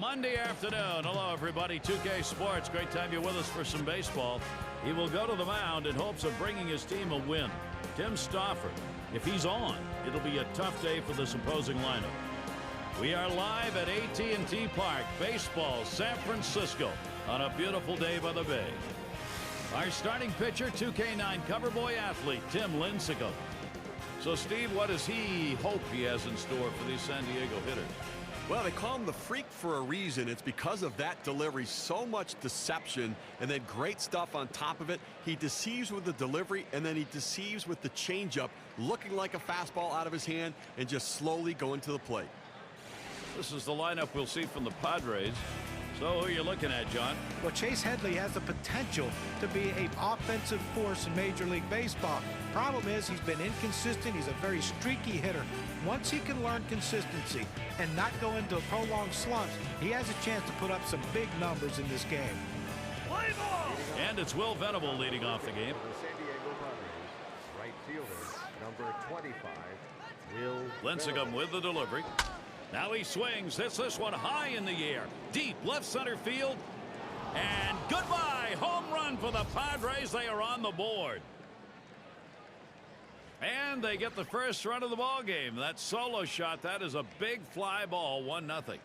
Monday afternoon. Hello, everybody. 2K Sports. Great time you're with us for some baseball. He will go to the mound in hopes of bringing his team a win. Tim Stauffer. If he's on, it'll be a tough day for this opposing lineup. We are live at AT&T Park, baseball, San Francisco, on a beautiful day by the bay. Our starting pitcher, 2K9 cover boy athlete, Tim Lincecum. So, Steve, what does he hope he has in store for these San Diego hitters? Well, they call him the freak for a reason. It's because of that delivery. So much deception and then great stuff on top of it. He deceives with the delivery and then he deceives with the changeup, looking like a fastball out of his hand and just slowly going to the plate. This is the lineup we'll see from the Padres. So who are you looking at, John? Well, Chase Headley has the potential to be an offensive force in Major League Baseball. Problem is he's been inconsistent. He's a very streaky hitter. Once he can learn consistency and not go into prolonged slumps, he has a chance to put up some big numbers in this game. Play ball! And it's Will Venable leading off the game. The San Diego Padres, right fielder, number 25, Will Lincecum with the delivery. Now he swings, hits this one high in the air, deep left center field, and goodbye, home run for the Padres. They are on the board. And they get the first run of the ball game. That solo shot, that is a big fly ball, 1-0.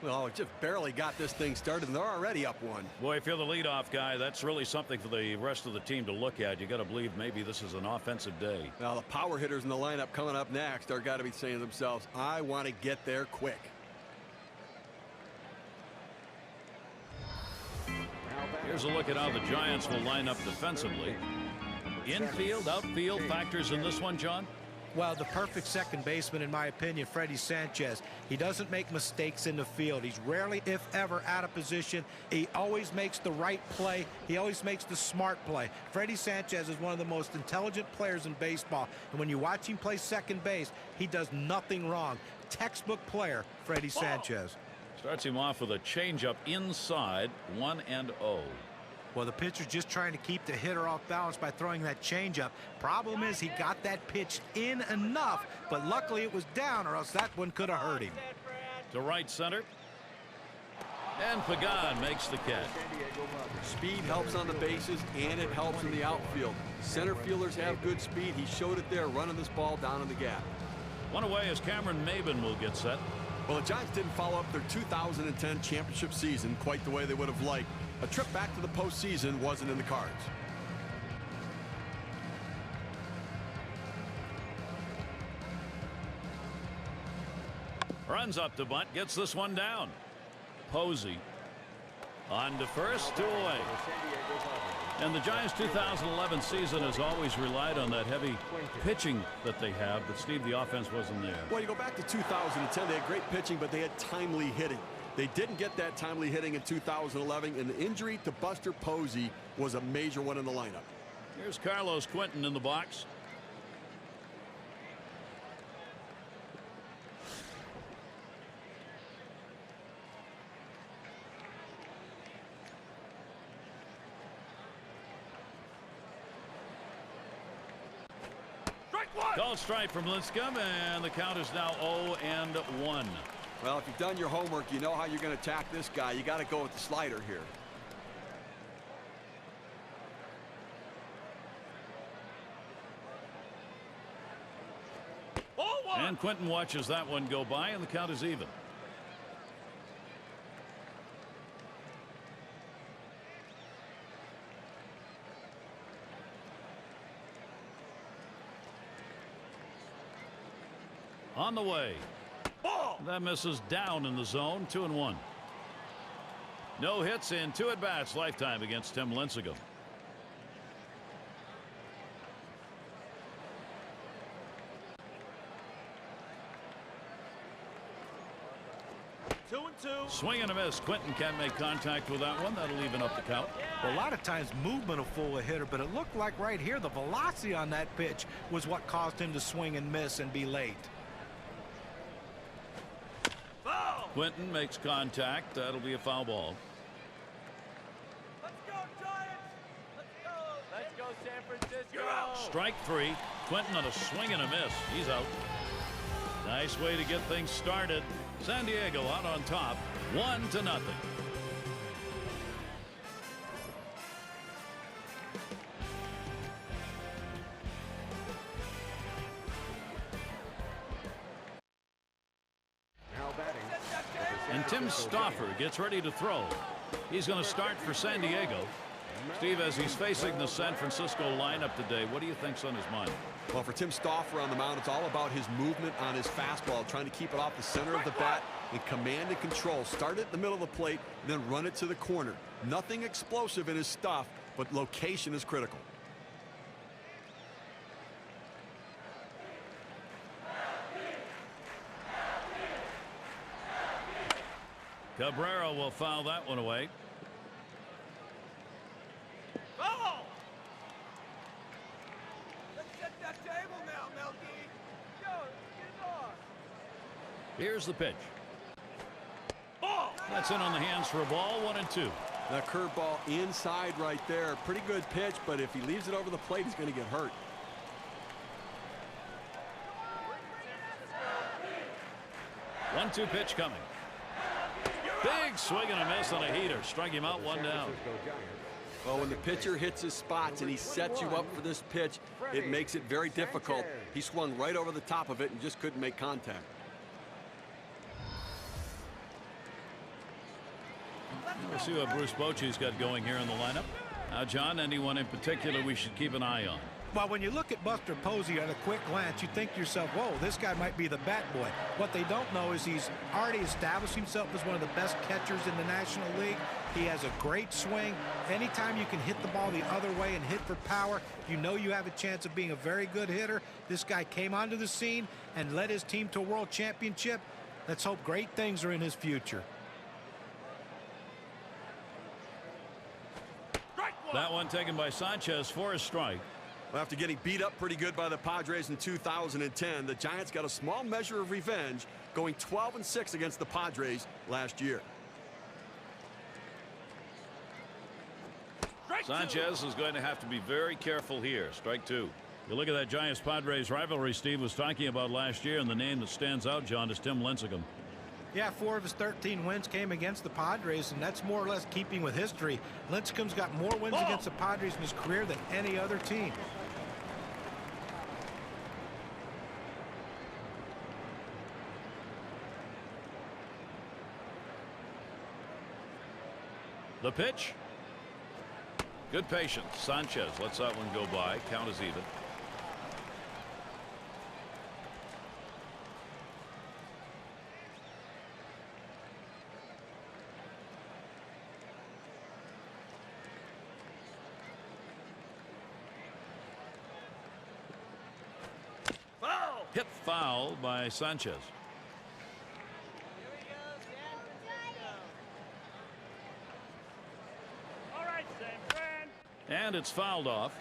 Well, just barely got this thing started, and they're already up one. Boy, if you're the leadoff guy, that's really something for the rest of the team to look at. You got to believe maybe this is an offensive day. Now, the power hitters in the lineup coming up next are got to be saying to themselves, I want to get there quick. Here's a look at how the Giants will line up defensively. Infield, outfield factors in this one, John? Well, the perfect second baseman, in my opinion, Freddie Sanchez. He doesn't make mistakes in the field. He's rarely, if ever, out of position. He always makes the right play. He always makes the smart play. Freddie Sanchez is one of the most intelligent players in baseball. And when you watch him play second base, he does nothing wrong. Textbook player, Freddie Sanchez. Starts him off with a changeup inside, 1-0. Well, the pitcher's just trying to keep the hitter off balance by throwing that changeup. Problem is he got that pitch in enough, but luckily it was down, or else that one could have hurt him. To right center. And Pagan makes the catch. Speed helps on the bases, and it helps in the outfield. Center fielders have good speed. He showed it there, running this ball down in the gap. One away as Cameron Maben will get set. Well, the Giants didn't follow up their 2010 championship season quite the way they would have liked. A trip back to the postseason wasn't in the cards. Runs up to bunt, gets this one down. Posey on to first, 2 away. And the Giants' 2011 season has always relied on that heavy pitching that they have, but Steve, the offense wasn't there. Well, you go back to 2010, they had great pitching, but they had timely hitting. They didn't get that timely hitting in 2011, and the injury to Buster Posey was a major one in the lineup. Here's Carlos Quentin in the box. Called strike from Lincecum, and the count is now 0-1. Well, if you've done your homework, you know how you're going to attack this guy. You got to go with the slider here. And Quentin watches that one go by, and the count is even. On the way. That misses down in the zone, 2-1. No hits in 2 at-bats lifetime against Tim Lincecum. Swing and a miss. Quentin can't make contact with that one. That'll even up the count. Well, a lot of times movement will fool a hitter, but it looked like right here the velocity on that pitch was what caused him to swing and miss and be late. Quinton makes contact. That'll be a foul ball. Let's go, Giants! Let's go! Let's go, San Francisco! Strike 3. Quinton on a swing and a miss. He's out. Nice way to get things started. San Diego out on top, 1-0. Now batting. And Tim Stauffer gets ready to throw. He's going to start for San Diego. Steve, as he's facing the San Francisco lineup today, what do you think's on his mind? Well, for Tim Stauffer on the mound, it's all about his movement on his fastball, trying to keep it off the center of the bat and command and control. Start it in the middle of the plate, then run it to the corner. Nothing explosive in his stuff, but location is critical. Cabrera will foul that one away. Oh! Let's set that table now, Melky. Yo, let's get it off. Here's the pitch. Ball! That's in on the hands for a ball, 1-2. That curveball inside right there. Pretty good pitch, but if he leaves it over the plate, he's going to get hurt. One-two pitch coming. Big swing and a miss on a heater. Strike him out, one down. Well, when the pitcher hits his spots and he sets you up for this pitch, it makes it very difficult. He swung right over the top of it and just couldn't make contact. We'll see what Bruce Bochy's got going here in the lineup. Now, John, anyone in particular we should keep an eye on? Well, when you look at Buster Posey at a quick glance, you think to yourself, whoa, this guy might be the bat boy. What they don't know is he's already established himself as one of the best catchers in the National League. He has a great swing. Anytime you can hit the ball the other way and hit for power, you know you have a chance of being a very good hitter. This guy came onto the scene and led his team to a world championship. Let's hope great things are in his future. That one taken by Sanchez for a strike. Well, after getting beat up pretty good by the Padres in 2010, the Giants got a small measure of revenge, going 12-6 against the Padres last year. Sanchez is going to have to be very careful here. Strike 2. You look at that Giants-Padres rivalry Steve was talking about last year, and the name that stands out, John, is Tim Lincecum. Yeah, 4 of his 13 wins came against the Padres, and that's more or less keeping with history. Lincecum's got more wins against the Padres in his career than any other team. The pitch. Good patience. Sanchez lets that one go by. Count is even. Hit foul by Sanchez. All right, San Fran. And it's fouled off.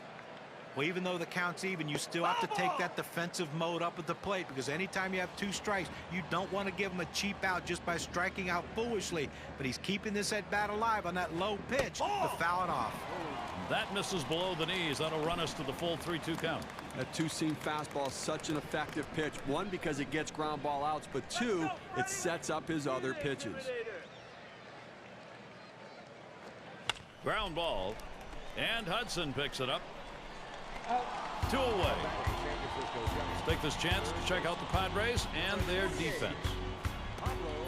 Well, even though the count's even, you still have to take that defensive mode up at the plate, because anytime you have 2 strikes, you don't want to give him a cheap out just by striking out foolishly. But he's keeping this at bat alive on that low pitch to foul it off. That misses below the knees. That'll run us to the full 3-2 count. That two-seam fastball is such an effective pitch. 1, because it gets ground ball outs, but 2, it sets up his other pitches. Ground ball. And Hudson picks it up. 2 away. Let's take this chance to check out the Padres and their defense.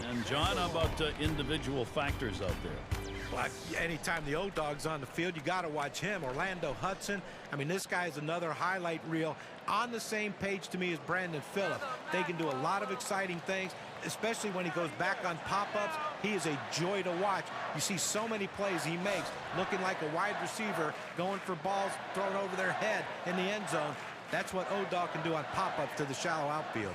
And John, how about individual factors out there? Well, anytime the old dog's on the field, you got to watch him. Orlando Hudson. I mean, this guy is another highlight reel. On the same page to me as Brandon Phillips. They can do a lot of exciting things, especially when he goes back on pop-ups. He is a joy to watch. You see so many plays he makes, looking like a wide receiver, going for balls thrown over their head in the end zone. That's what O-Dog can do on pop-ups to the shallow outfield.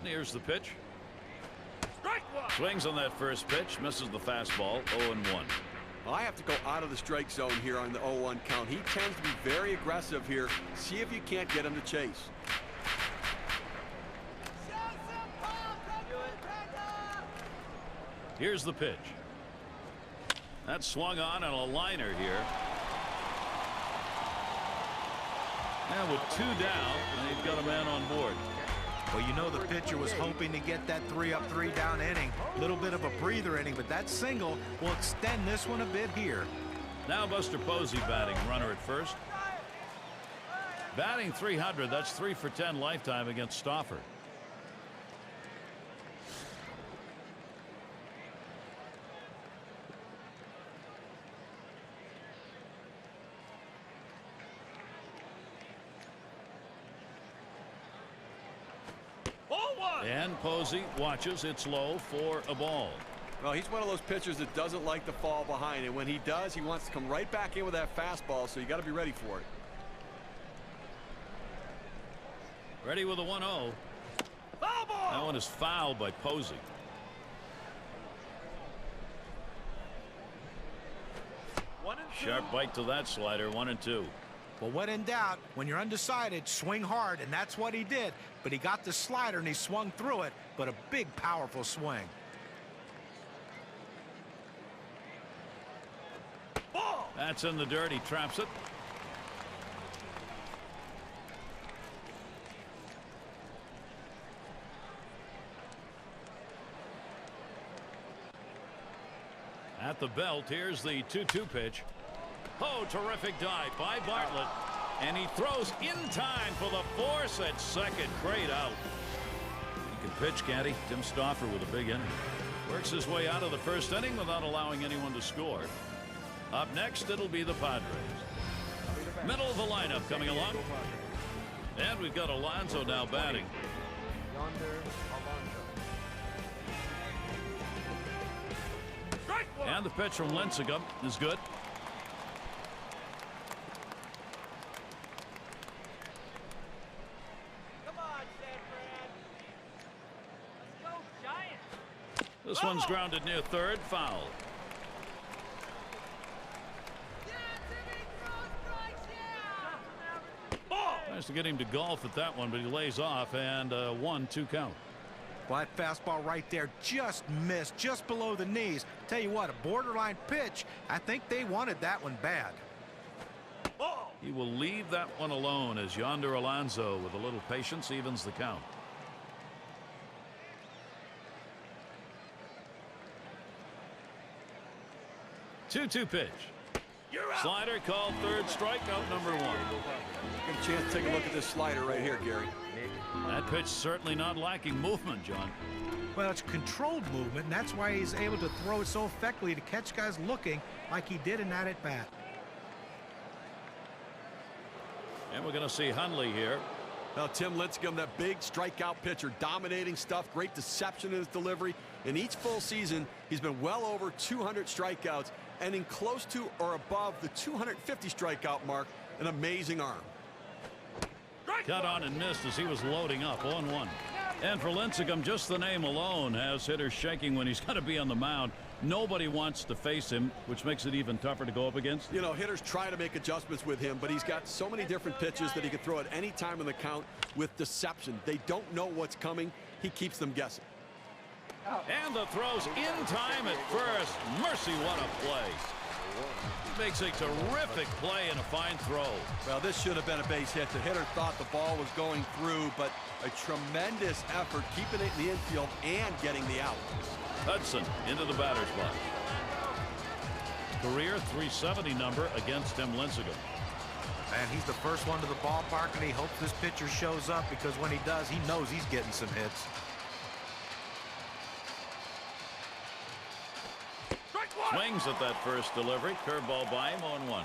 Here's the pitch. Strike 1. Swings on that first pitch, misses the fastball, 0-1. Well, I have to go out of the strike zone here on the 0-1 count. He tends to be very aggressive here. See if you can't get him to chase. Here's the pitch. That's swung on a liner here. And with 2 down, and he's got a man on board. Well, you know the pitcher was hoping to get that 3-up, 3-down inning. A little bit of a breather inning, but that single will extend this one a bit here. Now Buster Posey batting, runner at first. Batting .300, that's 3 for 10 lifetime against Stauffer. And Posey watches. It's low for a ball. Well, he's one of those pitchers that doesn't like to fall behind, and when he does, he wants to come right back in with that fastball, so you got to be ready for it. Ready with a 1-0. That one is fouled by Posey. Sharp bite to that slider, 1-2. Well, when in doubt, when you're undecided, swing hard, and that's what he did. But he got the slider and he swung through it, but a big, powerful swing. That's in the dirt. He traps it. At the belt, here's the 2-2 pitch. Oh, terrific dive by Bartlett. And he throws in time for the force at second. Great out. He can pitch, can't he? Tim Stauffer with a big inning. Works his way out of the first inning without allowing anyone to score. Up next, it'll be the Padres. Middle of the lineup coming along. And we've got Alonso now batting. And the pitch from Lincecum is good. This one's grounded near third, foul. Nice to get him to golf at that one, but he lays off, and 1-2 count. Well, that fastball right there just missed, just below the knees. Tell you what, a borderline pitch. I think they wanted that one bad. He will leave that one alone as Yonder Alonso, with a little patience, evens the count. Two pitch. Slider called third, strikeout number 1. Get a chance to take a look at this slider right here, Gary. That pitch certainly not lacking movement, John. Well, it's controlled movement, and that's why he's able to throw it so effectively to catch guys looking like he did in that at bat. And we're going to see Hundley here. Now, Tim Lincecum, that big strikeout pitcher, dominating stuff, great deception in his delivery. In each full season, he's been well over 200 strikeouts, and in close to or above the 250 strikeout mark. An amazing arm. Cut on and missed as he was loading up, 0-1. And for Lincecum, just the name alone has hitters shaking when he's got to be on the mound. Nobody wants to face him, which makes it even tougher to go up against. You know, hitters try to make adjustments with him, but he's got so many different pitches that he can throw at any time in the count with deception. They don't know what's coming. He keeps them guessing. And the throw's in time at first. Mercy, what a play. He makes a terrific play and a fine throw. Well, this should have been a base hit. The hitter thought the ball was going through, but a tremendous effort keeping it in the infield and getting the out. Hudson into the batter's box. Career .370 number against Tim Lincecum. And he's the first one to the ballpark, and he hopes this pitcher shows up, because when he does, he knows he's getting some hits. Swings at that first delivery. Curveball by him, 0-1.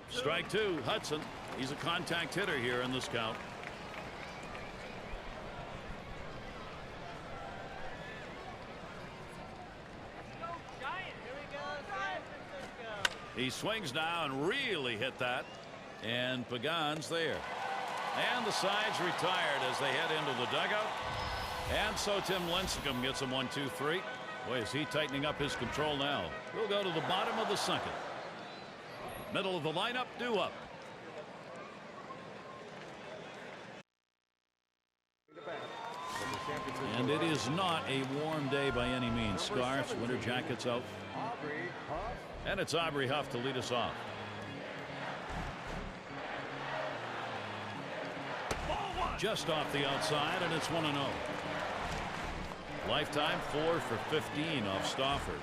Strike 2, Hudson. He's a contact hitter here in this count. He swings now and really hit that. And Pagan's there. And the side's retired as they head into the dugout. And so Tim Lincecum gets him 1-2-3. Boy, is he tightening up his control now. We'll go to the bottom of the second. Middle of the lineup, due up. And it is not a warm day by any means. Scarves, winter jackets out. And it's Aubrey Huff to lead us off. Just off the outside, and it's 1-0. Lifetime 4 for 15 off Stauffer.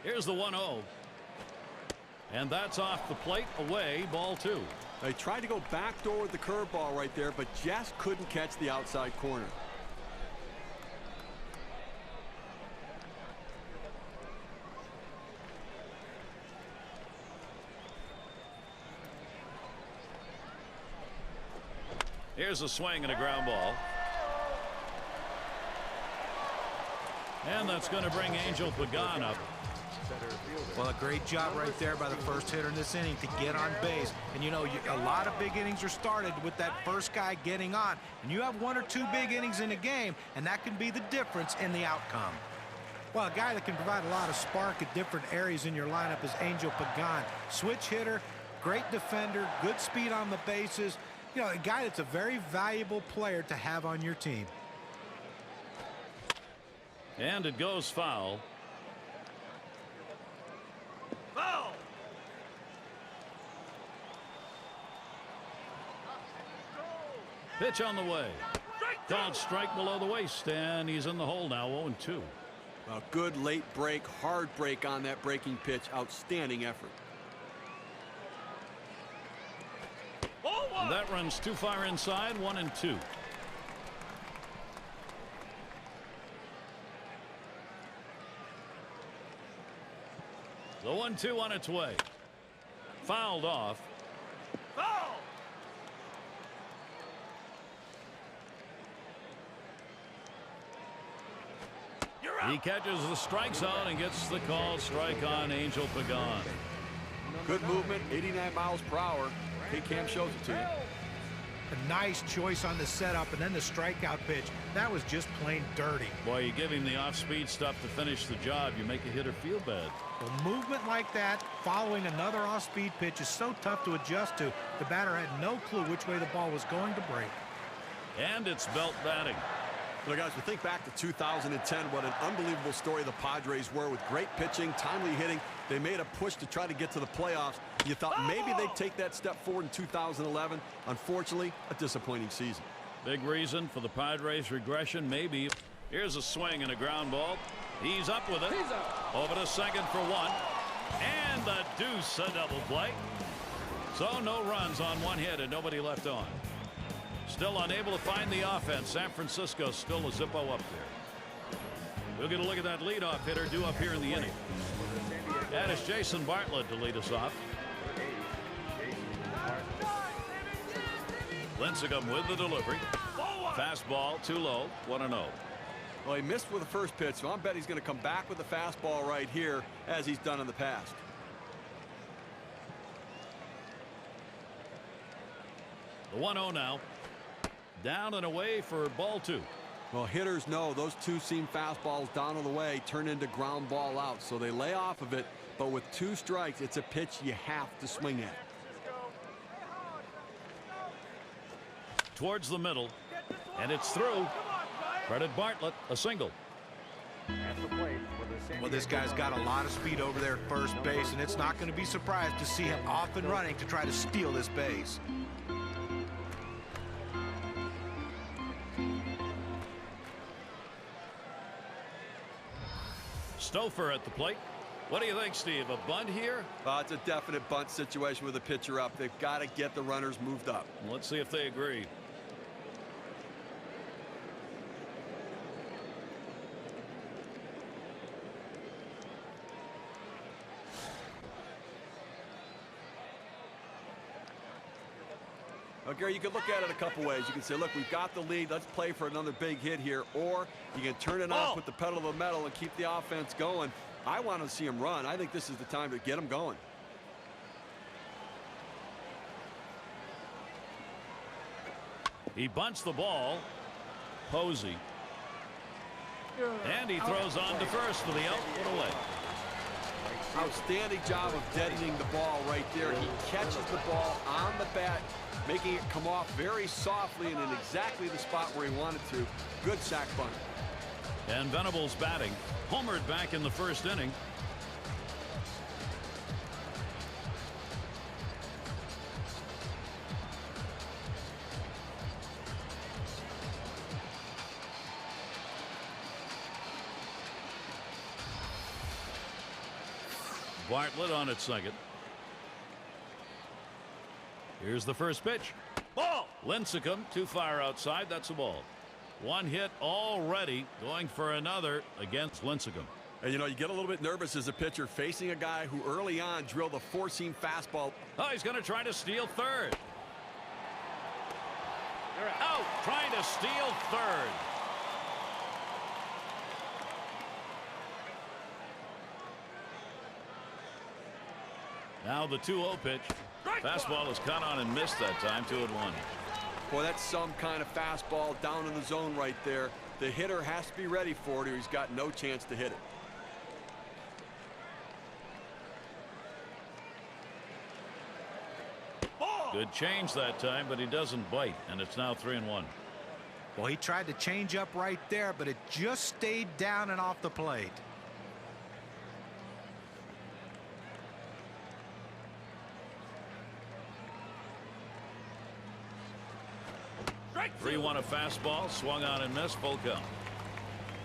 Here's the 1-0. And that's off the plate, away, ball 2. They tried to go backdoor with the curveball right there, but just couldn't catch the outside corner. Here's a swing and a ground ball. And that's going to bring Angel Pagan up. Well, a great job right there by the first hitter in this inning to get on base. And, you know, a lot of big innings are started with that first guy getting on. And you have 1 or 2 big innings in a game, and that can be the difference in the outcome. Well, a guy that can provide a lot of spark at different areas in your lineup is Angel Pagan. Switch hitter, great defender, good speed on the bases. You know, a guy that's a very valuable player to have on your team. And it goes foul. Foul! Pitch on the way. Called strike below the waist, and he's in the hole now, 0-2. A good late break, hard break on that breaking pitch. Outstanding effort. And that runs too far inside, 1-2. The 1-2 on its way. Fouled off. Foul! You're out. He catches the strike zone and gets the called strike on Angel Pagan. Good movement, 89 miles per hour. K-Cam shows it to you. A nice choice on the setup, and then the strikeout pitch. That was just plain dirty. Boy, you give him the off-speed stuff to finish the job. You make a hitter feel bad. A movement like that, following another off-speed pitch, is so tough to adjust to. The batter had no clue which way the ball was going to break. And it's Belt batting. Well, guys, we think back to 2010, what an unbelievable story the Padres were with great pitching, timely hitting. They made a push to try to get to the playoffs. You thought maybe they'd take that step forward in 2011. Unfortunately, a disappointing season. Big reason for the Padres' regression, maybe. Here's a swing and a ground ball. He's up with it. Over to second for 1. And the deuce, a double play. So no runs on 1 hit and nobody left on. Still unable to find the offense. San Francisco still a Zippo up there. We'll get a look at that leadoff hitter due up here in the inning. That is Jason Bartlett to lead us off. Lincecum with the delivery. Fastball too low, 1-0. Well, he missed with the first pitch, so I bet he's going to come back with the fastball right here, as he's done in the past. The 1-0 now. Down and away for ball 2. Well, hitters know those two seam fastballs down on the way turn into ground ball out, so they lay off of it. But with 2 strikes, it's a pitch you have to swing at. Towards the middle, and it's through. Credit Bartlett, a single. Well, this guy's got a lot of speed over there at first base, and it's not going to be surprised to see him off and running to try to steal this base. Stauffer at the plate. What do you think, Steve? A bunt here? It's a definite bunt situation with the pitcher up. They've got to get the runners moved up. Let's see if they agree. Well, Gary, you can look at it a couple ways. You can say, look, we've got the lead. Let's play for another big hit here. Or you can turn it on, put the pedal to the metal, and keep the offense going. I want to see him run. I think this is the time to get him going. He bunts the ball. Posey. And he throws on to first for the out. What a leg. Outstanding job of deadening the ball right there. He catches the ball on the bat, making it come off very softly and in exactly the spot where he wanted to. Good sack bunt. And Venable's batting. Homered back in the first inning. Bartlett on at second. Here's the first pitch. Ball. Lincecum too far outside. That's a ball. One hit already, going for another against Lincecum. And you know, you get a little bit nervous as a pitcher facing a guy who early on drilled a four-seam fastball. Oh, he's going to try to steal third. Out, trying to steal third. Now the 2-0 pitch. Fastball is caught on and missed that time. 2-1. Boy, that's some kind of fastball down in the zone right there. The hitter has to be ready for it or he's got no chance to hit it. Good change that time, but he doesn't bite, and it's now 3-1. Well, he tried to change up right there, but it just stayed down and off the plate. 3-1 a fastball, swung on and missed, full count.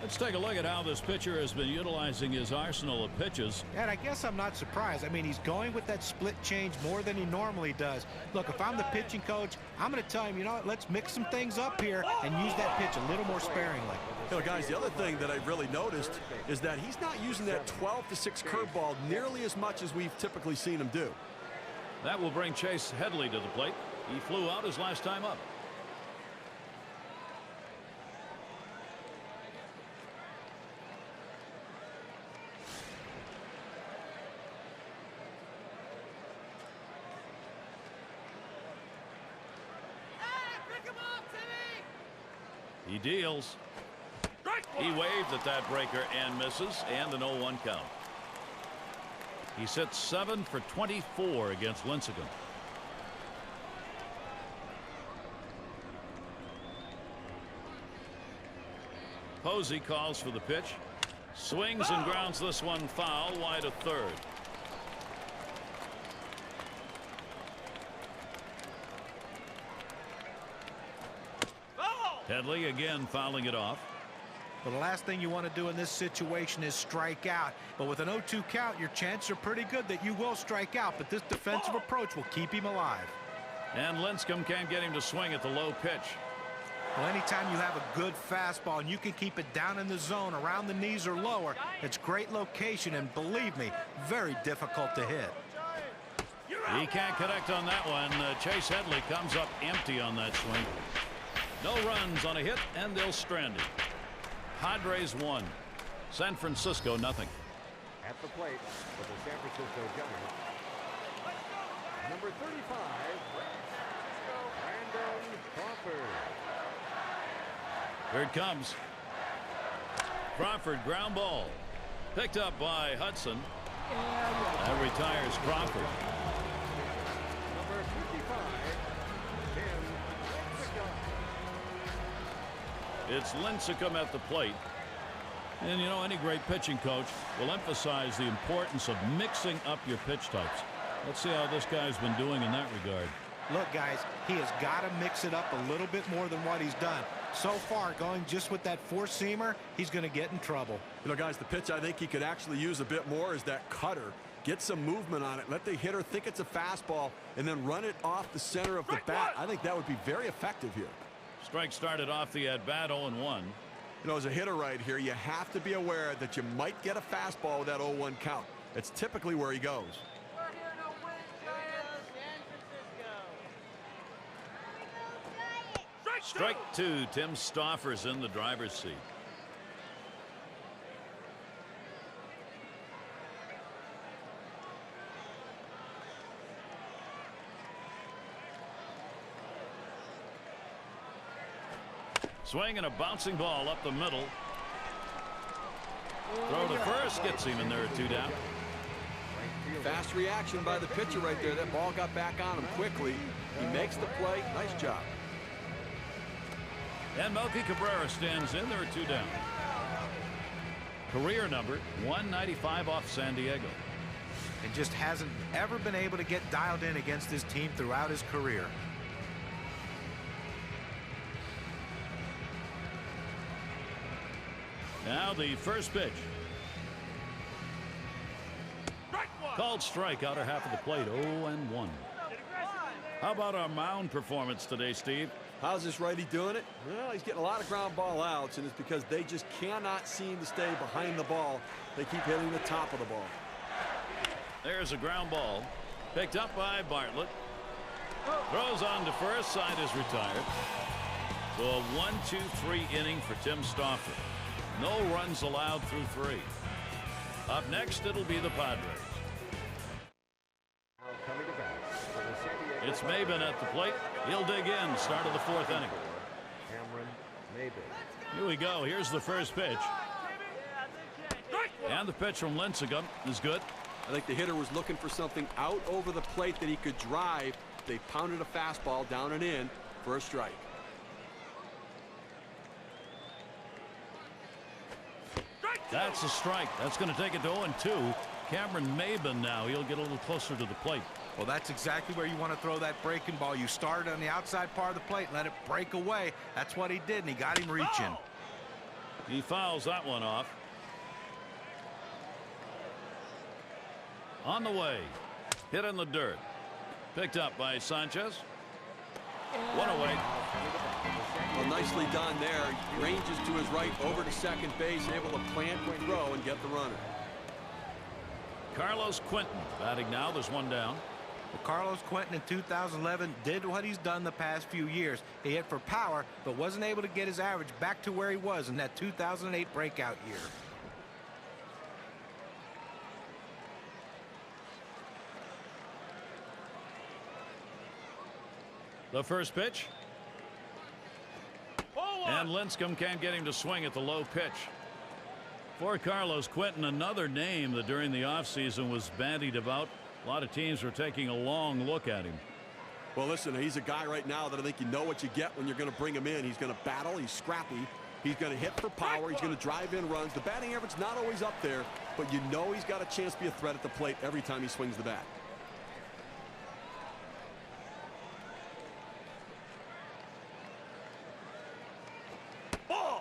Let's take a look at how this pitcher has been utilizing his arsenal of pitches. And I guess I'm not surprised. I mean, he's going with that split change more than he normally does. Look, if I'm the pitching coach, I'm going to tell him, you know what, let's mix some things up here and use that pitch a little more sparingly. You know, guys, the other thing that I've really noticed is that he's not using that 12-6 curveball nearly as much as we've typically seen him do. That will bring Chase Headley to the plate. He flew out his last time up. He deals. He waved at that breaker and misses, and an 0-1 count. He sits 7 for 24 against Lincecum. Posey calls for the pitch. Swings and grounds this one foul, wide of third. Headley again fouling it off. Well, the last thing you want to do in this situation is strike out. But with an 0-2 count, your chances are pretty good that you will strike out. But this defensive approach will keep him alive. And Lincecum can't get him to swing at the low pitch. Well, anytime you have a good fastball and you can keep it down in the zone around the knees or lower, it's great location and, believe me, very difficult to hit. He can't connect on that one. Chase Headley comes up empty on that swing. No runs on a hit, and they'll strand him. Padres 1. San Francisco nothing. At the plate for the San Francisco Giants, number 35, Brandon Crawford. Here it comes. Crawford ground ball. Picked up by Hudson. That retires Crawford. Number 55, It's Lincecum at the plate. And, you know, any great pitching coach will emphasize the importance of mixing up your pitch types. Let's see how this guy's been doing in that regard. Look, guys, he has got to mix it up a little bit more than what he's done. So far, going just with that four-seamer, he's going to get in trouble. You know, guys, the pitch I think he could actually use a bit more is that cutter. Get some movement on it. Let the hitter think it's a fastball and then run it off the center of the bat. I think that would be very effective here. Strike started off the at-bat 0-1. You know, as a hitter right here, you have to be aware that you might get a fastball with that 0-1 count. It's typically where he goes. We're here to win, Giants. San Francisco. Strike two. Tim Stoffer's in the driver's seat. Swing and a bouncing ball up the middle. Throw to first gets him, and there are 2 down. Fast reaction by the pitcher right there. That ball got back on him quickly. He makes the play. Nice job. And Melky Cabrera stands in. There are 2 down. Career number 195 off San Diego. And just hasn't ever been able to get dialed in against his team throughout his career. Now the first pitch. Called strike, outer half of the plate, 0-1. How about our mound performance today, Steve? How's this righty doing it? Well, he's getting a lot of ground ball outs, and it's because they just cannot seem to stay behind the ball. They keep hitting the top of the ball. There's a ground ball. Picked up by Bartlett. Throws on to first. Side is retired. So a 1-2-3 inning for Tim Stoffer. No runs allowed through 3. Up next, it'll be the Padres. It's Maben at the plate. He'll dig in. Start of the 4th inning. Here we go. Here's the first pitch. And the pitch from Lincecum is good. I think the hitter was looking for something out over the plate that he could drive. They pounded a fastball down and in for a strike. That's a strike. That's going to take it to 0-2. Cameron Maben now. He'll get a little closer to the plate. Well, that's exactly where you want to throw that breaking ball. You start on the outside part of the plate, let it break away. That's what he did, and he got him reaching. He fouls that one off. On the way. Hit in the dirt. Picked up by Sanchez. One away. Well, nicely done there. Ranges to his right over to second base, able to plant the throw and get the runner. Carlos Quentin batting now. There's 1 down. Well, Carlos Quentin in 2011 did what he's done the past few years. He hit for power, but wasn't able to get his average back to where he was in that 2008 breakout year. The first pitch. And Lincecum can't get him to swing at the low pitch. For Carlos Quentin, another name that during the offseason was bandied about. A lot of teams were taking a long look at him. Well, listen, he's a guy right now that I think you know what you get when you're going to bring him in. He's going to battle. He's scrappy. He's going to hit for power. He's going to drive in runs. The batting average not always up there, but you know he's got a chance to be a threat at the plate every time he swings the bat.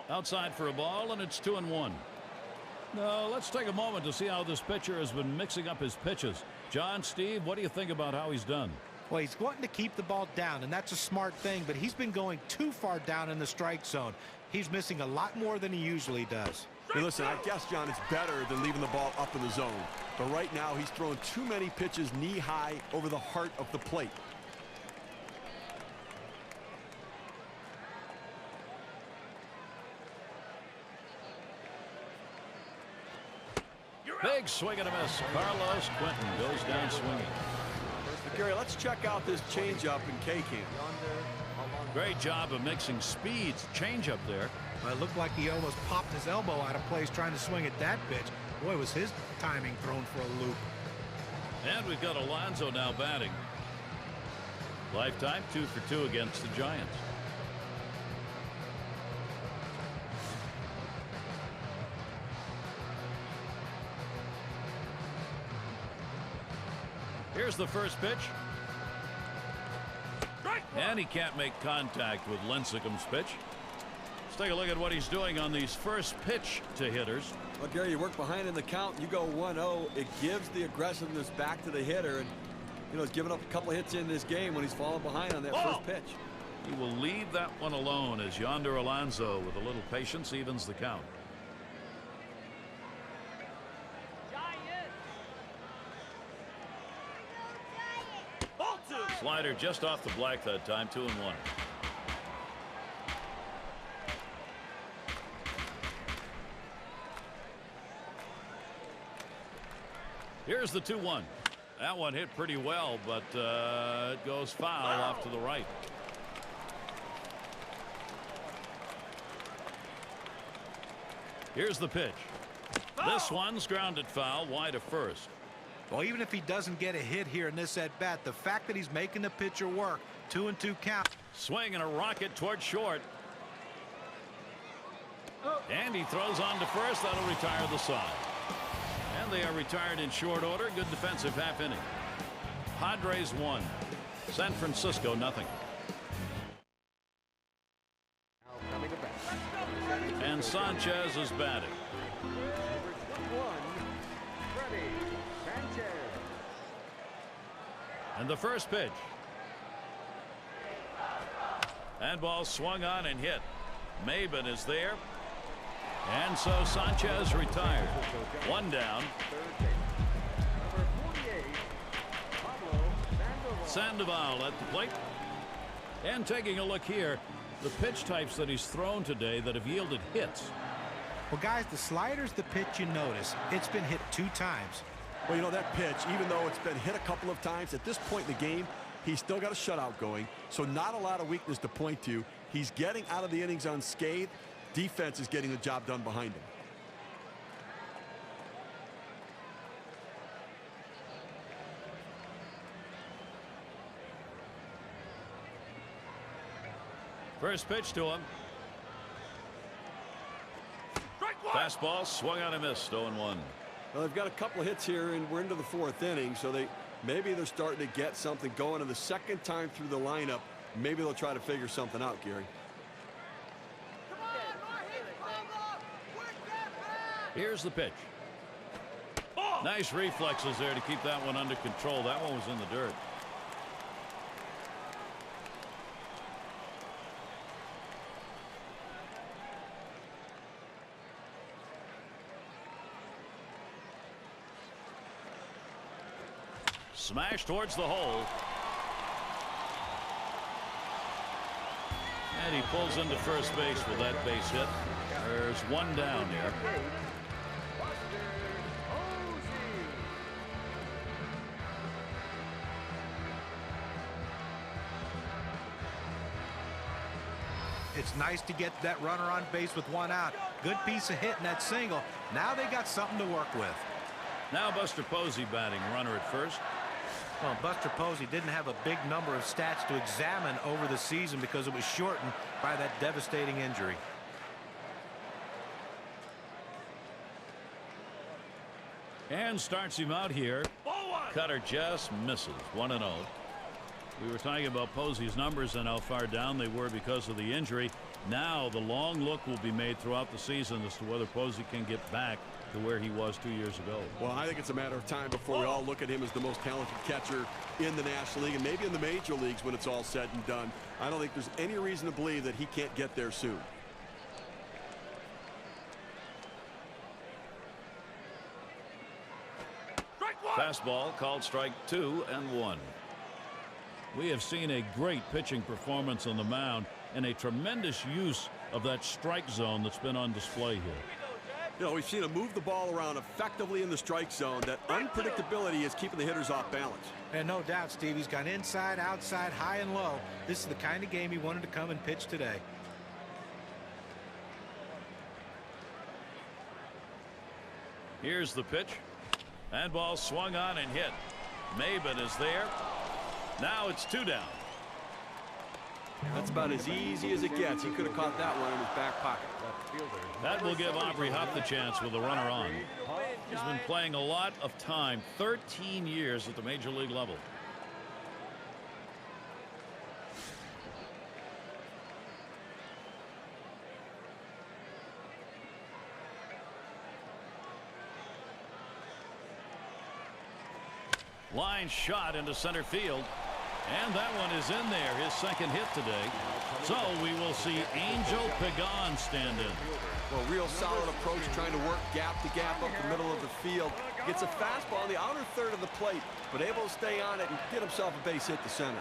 Outside for a ball, and it's 2-1. Now, let's take a moment to see how this pitcher has been mixing up his pitches. John, Steve, what do you think about how he's done? Well, he's wanting to keep the ball down, and that's a smart thing, but he's been going too far down in the strike zone. He's missing a lot more than he usually does. Hey, listen, I guess, John, it's better than leaving the ball up in the zone. But right now, he's throwing too many pitches knee-high over the heart of the plate. Big swing and a miss. Carlos Quentin goes down swinging. Gary, let's check out this changeup in K-Cam. Great job of mixing speeds. Changeup there. Well, it looked like he almost popped his elbow out of place trying to swing at that pitch. Boy, was his timing thrown for a loop. And we've got Alonso now batting. Lifetime 2 for 2 against the Giants. Here's the first pitch. And he can't make contact with Lincecum's pitch. Let's take a look at what he's doing on these first pitch to hitters. Well, Gary, you work behind in the count, you go 1-0. It gives the aggressiveness back to the hitter. And, you know, he's given up a couple of hits in this game when he's fallen behind on that first pitch. He will leave that one alone as Yonder Alonso, with a little patience, evens the count. Slider just off the black that time, 2-1. Here's the 2-1. That one hit pretty well, but it goes foul off to the right. Here's the pitch. This one's grounded foul wide of first. Well, even if he doesn't get a hit here in this at-bat, the fact that he's making the pitcher work, 2-2 count. Swing and a rocket toward short. And he throws on to first. That'll retire the side. And they are retired in short order. Good defensive half inning. Padres 1. San Francisco nothing. Now coming to bat. And Sanchez is batting. Number 21, Freddie Sanchez. And the first pitch. And ball swung on and hit. Maben is there. And so Sanchez retired. One down. Third base. Number 48, Pablo Sandoval. Sandoval at the plate. And taking a look here, the pitch types that he's thrown today that have yielded hits. Well, guys, the slider's the pitch you notice. It's been hit 2 times. Well, you know, that pitch, even though it's been hit a couple of times, at this point in the game, he's still got a shutout going, so not a lot of weakness to point to. He's getting out of the innings unscathed. Defense is getting the job done behind him. First pitch to him. Fastball swung on and missed. 0-1. Well, they've got a couple of hits here, and we're into the 4th inning, so maybe they're starting to get something going. And the second time through the lineup, maybe they'll try to figure something out, Gary. Here's the pitch. Nice reflexes there to keep that one under control. That one was in the dirt. Smash towards the hole. And he pulls into first base with that base hit. There's one down here. It's nice to get that runner on base with 1 out. Good piece of hitting that single. Now they got something to work with. Now Buster Posey batting, runner at first. Well, Buster Posey didn't have a big number of stats to examine over the season because it was shortened by that devastating injury. And starts him out here. Cutter just misses. 1-0. We were talking about Posey's numbers and how far down they were because of the injury. Now the long look will be made throughout the season as to whether Posey can get back to where he was 2 years ago. Well, I think it's a matter of time before we all look at him as the most talented catcher in the National League and maybe in the major leagues when it's all said and done. I don't think there's any reason to believe that he can't get there soon. Fastball called strike 2 and 1. We have seen a great pitching performance on the mound and a tremendous use of that strike zone that's been on display here. You know, we've seen him move the ball around effectively in the strike zone. That unpredictability is keeping the hitters off balance. And no doubt, Steve, he's gone inside, outside, high and low. This is the kind of game he wanted to come and pitch today. Here's the pitch. And ball swung on and hit. Maben is there. Now it's 2 down. That's about as easy as it gets. He could have caught that one in his back pocket. That will give Aubrey Huff the chance with the runner on. He's been playing a lot of time, 13 years at the major league level. Line shot into center field. And that one is in there, his second hit today. So we will see Angel Pagan stand in. Well, real solid approach, trying to work gap to gap up the middle of the field. Gets a fastball in the outer third of the plate, but able to stay on it and get himself a base hit to center.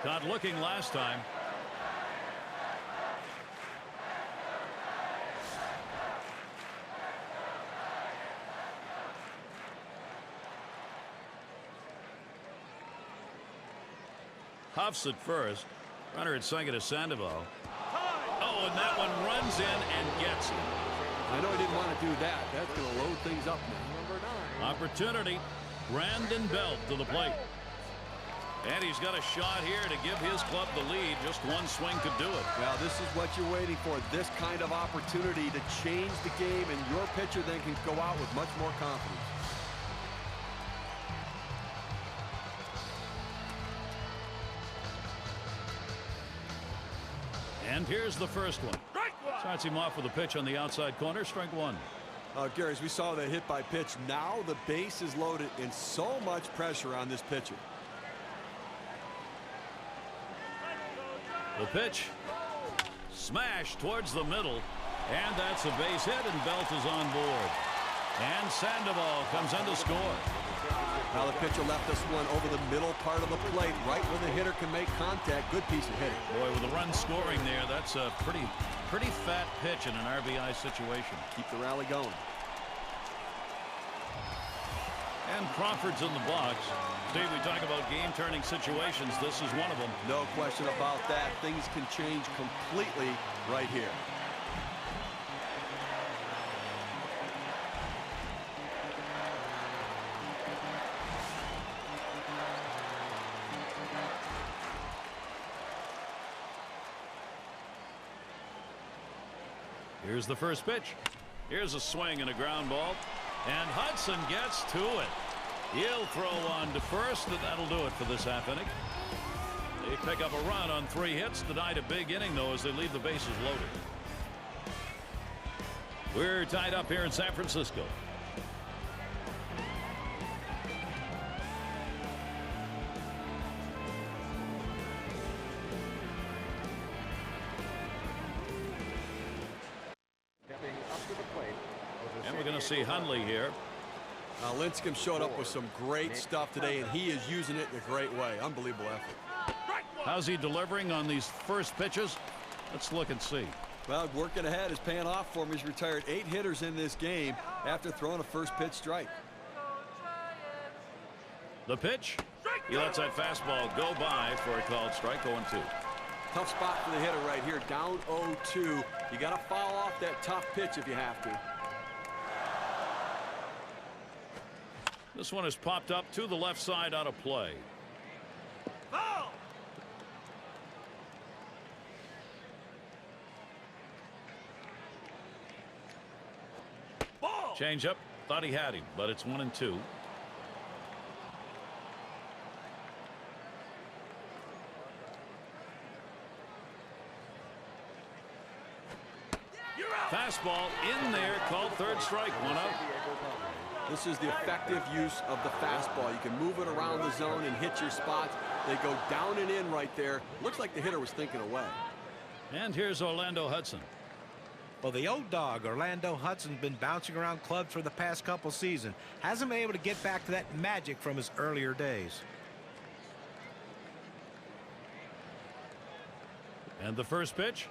Caught looking last time. Huffs at first. Runner at second is Sandoval. Oh, and that one runs in and gets it. I know he didn't want to do that. That's going to load things up now. Number 9. Opportunity. Brandon Belt to the plate. And he's got a shot here to give his club the lead. Just one swing could do it. Well, this is what you're waiting for. This kind of opportunity to change the game, and your pitcher then can go out with much more confidence. And here's the first one. Starts him off with a pitch on the outside corner. Strike one. Gary, as we saw that hit by pitch, now the base is loaded and so much pressure on this pitcher. The pitch. Smash towards the middle. And that's a base hit, and Belt is on board. And Sandoval comes in to score. Now the pitcher left this one over the middle part of the plate, right where the hitter can make contact. Good piece of hitting. Boy, with the run scoring there, that's a pretty fat pitch in an RBI situation. Keep the rally going. And Crawford's in the box. Steve, we talk about game-turning situations. This is one of them. No question about that. Things can change completely right here. Here's the first pitch. Here's a swing and a ground ball. And Hudson gets to it. He'll throw on to first, and that'll do it for this half inning. They pick up a run on 3 hits. Denied a big inning, though, as they leave the bases loaded. We're tied up here in San Francisco. And we're going to see Hundley here. Lincecum showed up with some great stuff today, and he is using it in a great way. Unbelievable effort. How's he delivering on these first pitches? Let's look and see. Well, working ahead is paying off for him. He's retired 8 hitters in this game after throwing a first pitch strike. The pitch. He lets that fastball go by for a called strike. 0-2. Tough spot for the hitter right here. Down 0-2. You got to foul off that tough pitch if you have to. This one has popped up to the left side out of play. Foul! Ball! Change up. Thought he had him, but it's 1-2. Fastball in there, called third strike. 1 out. This is the effective use of the fastball. You can move it around the zone and hit your spots. They go down and in right there. Looks like the hitter was thinking away. And here's Orlando Hudson. Well, the old dog, Orlando Hudson's been bouncing around clubs for the past couple seasons. Hasn't been able to get back to that magic from his earlier days. And the first pitch.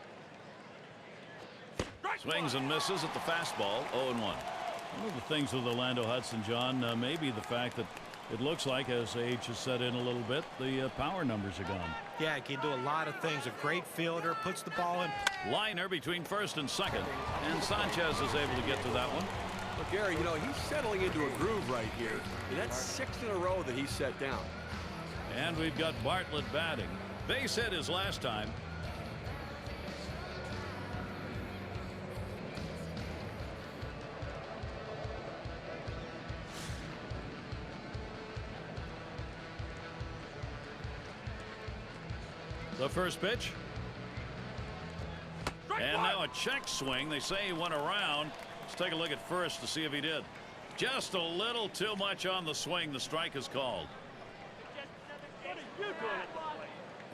Swings and misses at the fastball. 0-1. One of the things with Orlando Hudson, John, maybe the fact that it looks like as age has set in a little bit, the power numbers are gone. Yeah, he can do a lot of things. A great fielder, puts the ball in. Liner between first and second, and Sanchez is able to get to that one. Well, Gary, you know, he's settling into a groove right here. And that's 6 in a row that he set down. And we've got Bartlett batting. Base hit his last time. The first pitch. And now a check swing. They say he went around. Let's take a look at first to see if he did. Just a little too much on the swing. The strike is called.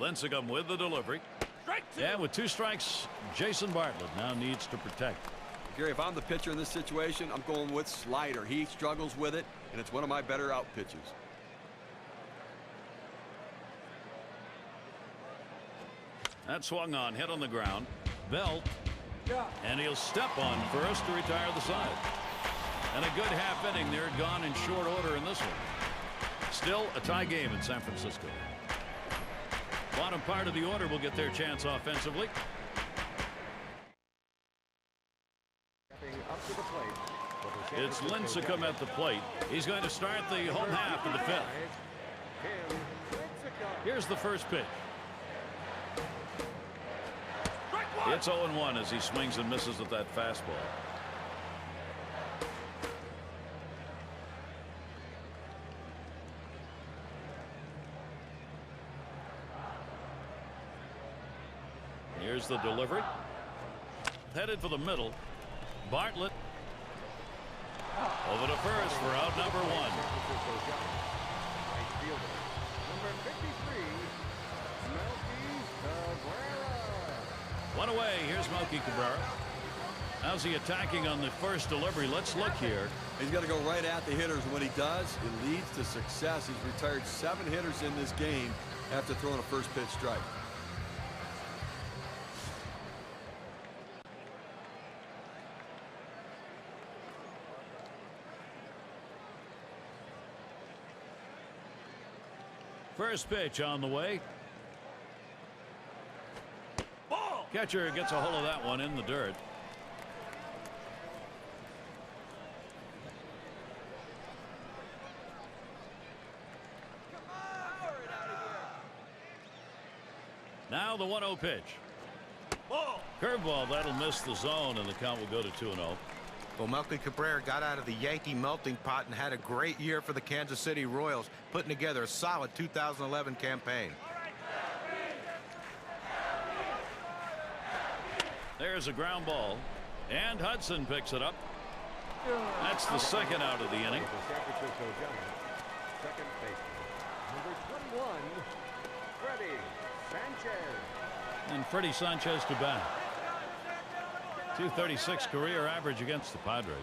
Lincecum with the delivery. And with 2 strikes, Jason Bartlett now needs to protect. Gary, if I'm the pitcher in this situation, I'm going with slider. He struggles with it, and it's one of my better out pitches. That swung on, hit on the ground. Belt. And he'll step on first to retire the side. And a good half inning there, gone in short order in this one. Still a tie game in San Francisco. Bottom part of the order will get their chance offensively. Up to the plate. It's Lincecum at the plate. He's going to start the home half of the fifth. Here's the first pitch. It's 0-1 as he swings and misses with that fastball. Here's the delivery. Headed for the middle. Bartlett over to first for out number 1. Number 53, Cabrera. One away. Here's Melky Cabrera. How's he attacking on the first delivery? Let's look here. He's got to go right at the hitters. When he does, it leads to success. He's retired 7 hitters in this game after throwing a first pitch strike. First pitch on the way. Ball. Catcher gets a hold of that one in the dirt. Now the 1-0 pitch. Ball. Curveball, that'll miss the zone, and the count will go to 2-0. Well, Melky Cabrera got out of the Yankee melting pot and had a great year for the Kansas City Royals, putting together a solid 2011 campaign. There's a ground ball, and Hudson picks it up. That's the second out of the inning. The San Francisco Giants, second baseman, number 21, Freddie Sanchez. And Freddie Sanchez to bat. .236 career average against the Padres.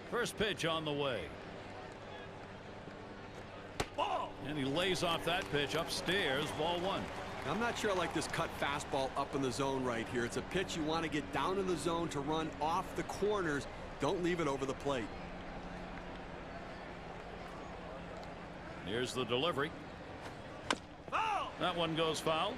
First pitch on the way. Ball. And he lays off that pitch upstairs. Ball 1. I'm not sure I like this cut fastball up in the zone right here. It's a pitch you want to get down in the zone to run off the corners. Don't leave it over the plate. Here's the delivery. Foul. That one goes foul.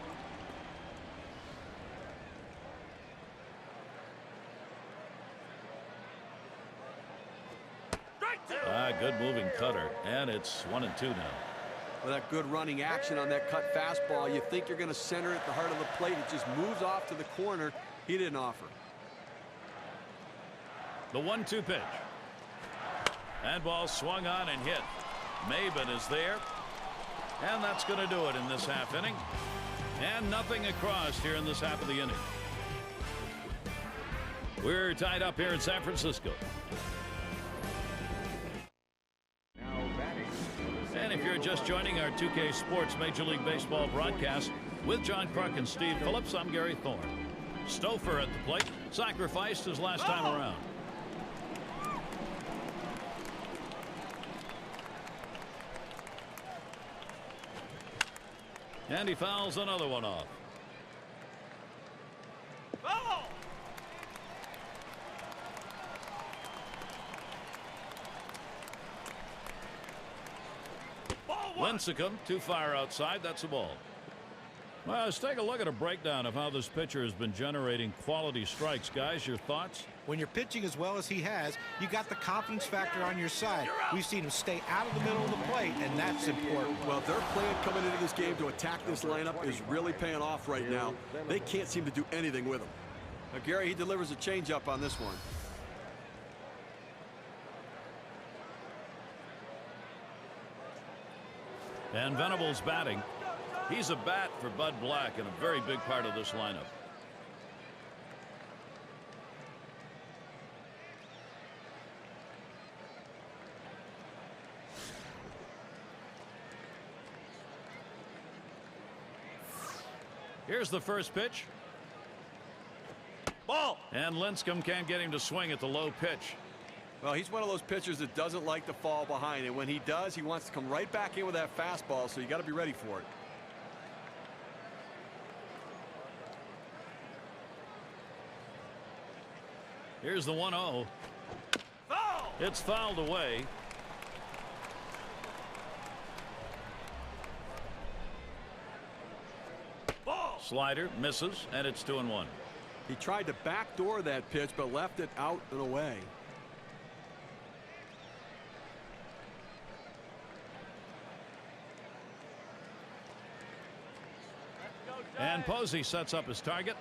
Good moving cutter, and it's 1-2 now. With that good running action on that cut fastball, you think you're going to center it at the heart of the plate. It just moves off to the corner. He didn't offer. The 1-2 pitch. And ball swung on and hit. Maben is there. And that's going to do it in this half inning. And nothing across here in this half of the inning. We're tied up here in San Francisco. And if you're just joining our 2K Sports Major League Baseball broadcast with John Clark and Steve Phillips, I'm Gary Thorne. Stouffer at the plate, sacrificed his last time around. And he fouls another one off. Lincecum too far outside. That's a ball. Well, let's take a look at a breakdown of how this pitcher has been generating quality strikes. Guys, your thoughts? When you're pitching as well as he has, you got the confidence factor on your side. We've seen him stay out of the middle of the plate, and that's important. Well, their plan coming into this game to attack this lineup is really paying off right now. They can't seem to do anything with him. Now, Gary, he delivers a changeup on this one. And Venable's batting. He's a bat for Bud Black and a very big part of this lineup. Here's the first pitch. Ball. And Lincecum can't get him to swing at the low pitch. Well, he's one of those pitchers that doesn't like to fall behind, and when he does, he wants to come right back in with that fastball, so you got to be ready for it. Here's the 1-0. Foul! It's fouled away. Ball! Slider misses, and it's 2-1. He tried to backdoor that pitch, but left it out and away. And Posey sets up his target.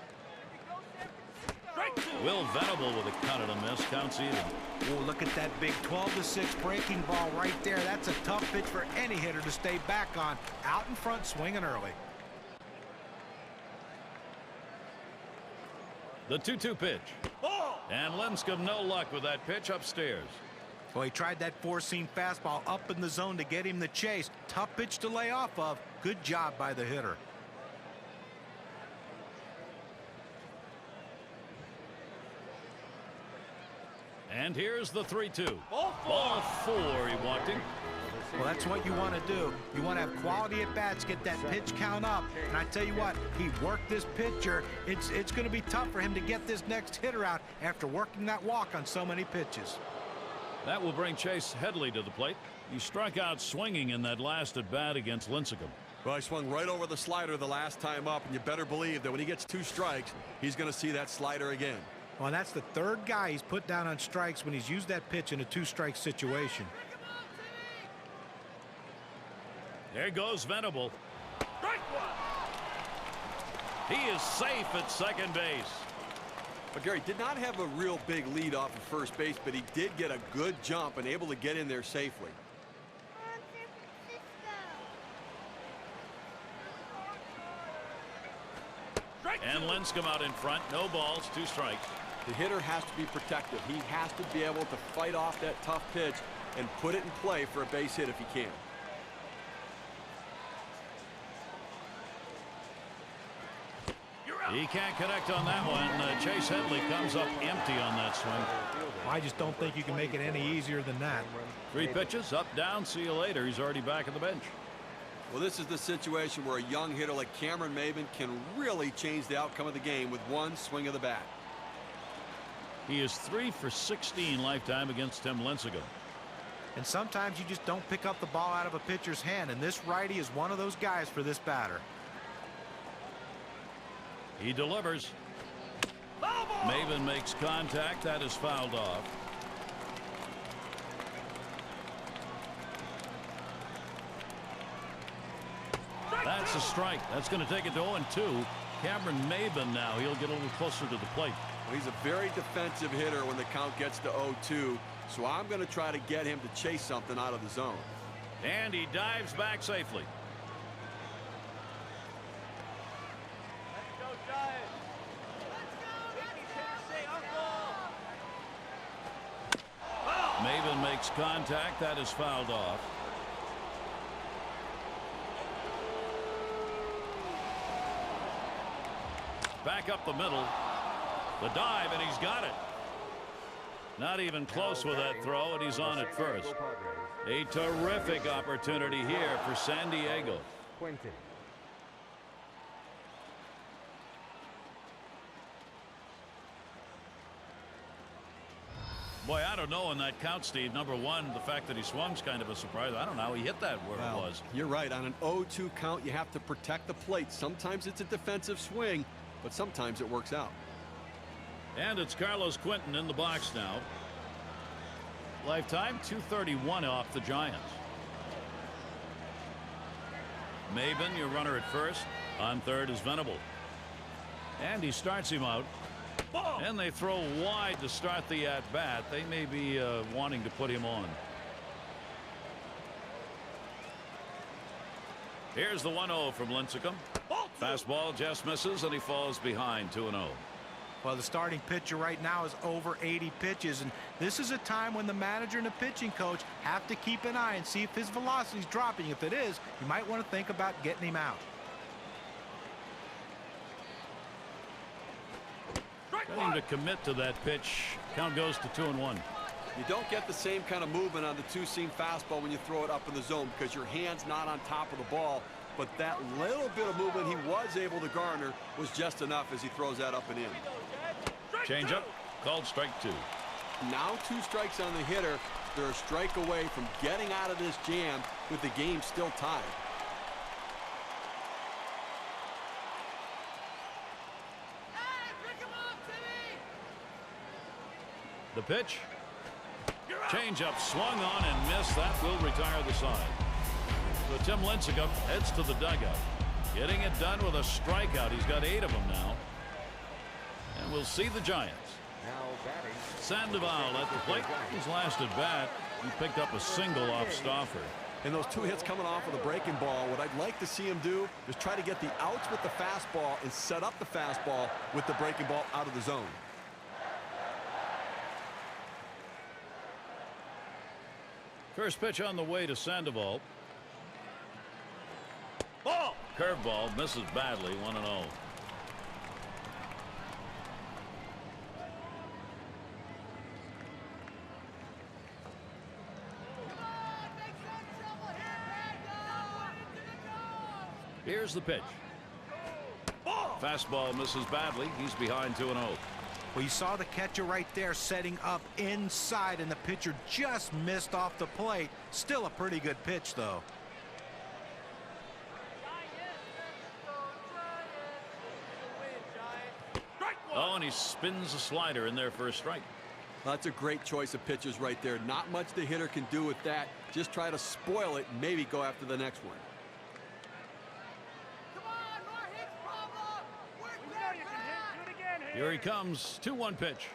Will Venable with a cut and a miss. Counts even. Oh, look at that big 12-6 breaking ball right there. That's a tough pitch for any hitter to stay back on. Out in front, swinging early. The 2-2 pitch. And Lincecum no luck with that pitch upstairs. Well, he tried that four-seam fastball up in the zone to get him the chase. Tough pitch to lay off of. Good job by the hitter. And here's the 3-2. Ball 4 he walked him. Well, that's what you want to do. You want to have quality at bats, get that pitch count up. And I tell you what, he worked this pitcher. It's going to be tough for him to get this next hitter out after working that walk on so many pitches. That will bring Chase Headley to the plate. He struck out swinging in that last at bat against Lincecum. Well, he swung right over the slider the last time up, and you better believe that when he gets 2 strikes, he's going to see that slider again. Well, and that's the 3rd guy he's put down on strikes when he's used that pitch in a 2-strike situation. There goes Venable. He is safe at second base. But Gary did not have a real big lead off of first base, but he did get a good jump and able to get in there safely. And Lincecum out in front. No balls, 2 strikes. The hitter has to be protective. He has to be able to fight off that tough pitch and put it in play for a base hit if he can. He can't connect on that one. Chase Headley comes up empty on that swing. I just don't think you can make it any easier than that. 3 pitches, up, down, see you later. He's already back at the bench. Well, this is the situation where a young hitter like Cameron Maybin can really change the outcome of the game with one swing of the bat. He is 3 for 16 lifetime against Tim Lincecum. And sometimes you just don't pick up the ball out of a pitcher's hand, and this righty is one of those guys for this batter. He delivers. Maybin makes contact. That is fouled off. That's a strike. That's going to take it to 0-2. Cameron Maybin now. He'll get a little closer to the plate. Well, he's a very defensive hitter when the count gets to 0-2. So I'm going to try to get him to chase something out of the zone. And he dives back safely. Let's go, Giants. Let's go, Uncle. Maybin makes contact. That is fouled off. Back up the middle. The dive, and he's got it. Not even close with that throw, and he's on at first. A terrific opportunity here for San Diego. Quinton. Boy, I don't know in that count, Steve. Number one, the fact that he swung's kind of a surprise. I don't know how he hit that where it was. You're right. On an 0-2 count, you have to protect the plate. Sometimes it's a defensive swing, but sometimes it works out. And it's Carlos Quinton in the box now. Lifetime 231 off the Giants. Maybin, your runner at first. On third is Venable. And he starts him out. And they throw wide to start the at-bat. They may be wanting to put him on. Here's the 1-0 from Lincecum. Fastball just misses, and he falls behind 2-0. Well, the starting pitcher right now is over 80 pitches, and this is a time when the manager and the pitching coach have to keep an eye and see if his velocity is dropping. If it is, you might want to think about getting him out. Got him to commit to that pitch. Count goes to 2-1. You don't get the same kind of movement on the two-seam fastball when you throw it up in the zone because your hand's not on top of the ball. But that little bit of movement he was able to garner was just enough as he throws that up and in. Change up. Called strike 2. Now 2 strikes on the hitter. They're a strike away from getting out of this jam with the game still tied. The pitch. Changeup swung on and missed. That will retire the side. So Tim Lincecum heads to the dugout. Getting it done with a strikeout. He's got 8 of them now. And we'll see the Giants. Now batting. Sandoval at the plate. His last at bat, he picked up a single off Stauffer. And those 2 hits coming off of the breaking ball, what I'd like to see him do is try to get the outs with the fastball and set up the fastball with the breaking ball out of the zone. First pitch on the way to Sandoval. Ball. Curveball misses badly. 1-0. Here's the pitch. Fastball misses badly. He's behind 2-0. Well, you saw the catcher right there setting up inside, and the pitcher just missed off the plate. Still a pretty good pitch, though. Oh, and he spins a slider in there for a strike. That's a great choice of pitches right there. Not much the hitter can do with that. Just try to spoil it and maybe go after the next one. Here he comes. 2-1 pitch.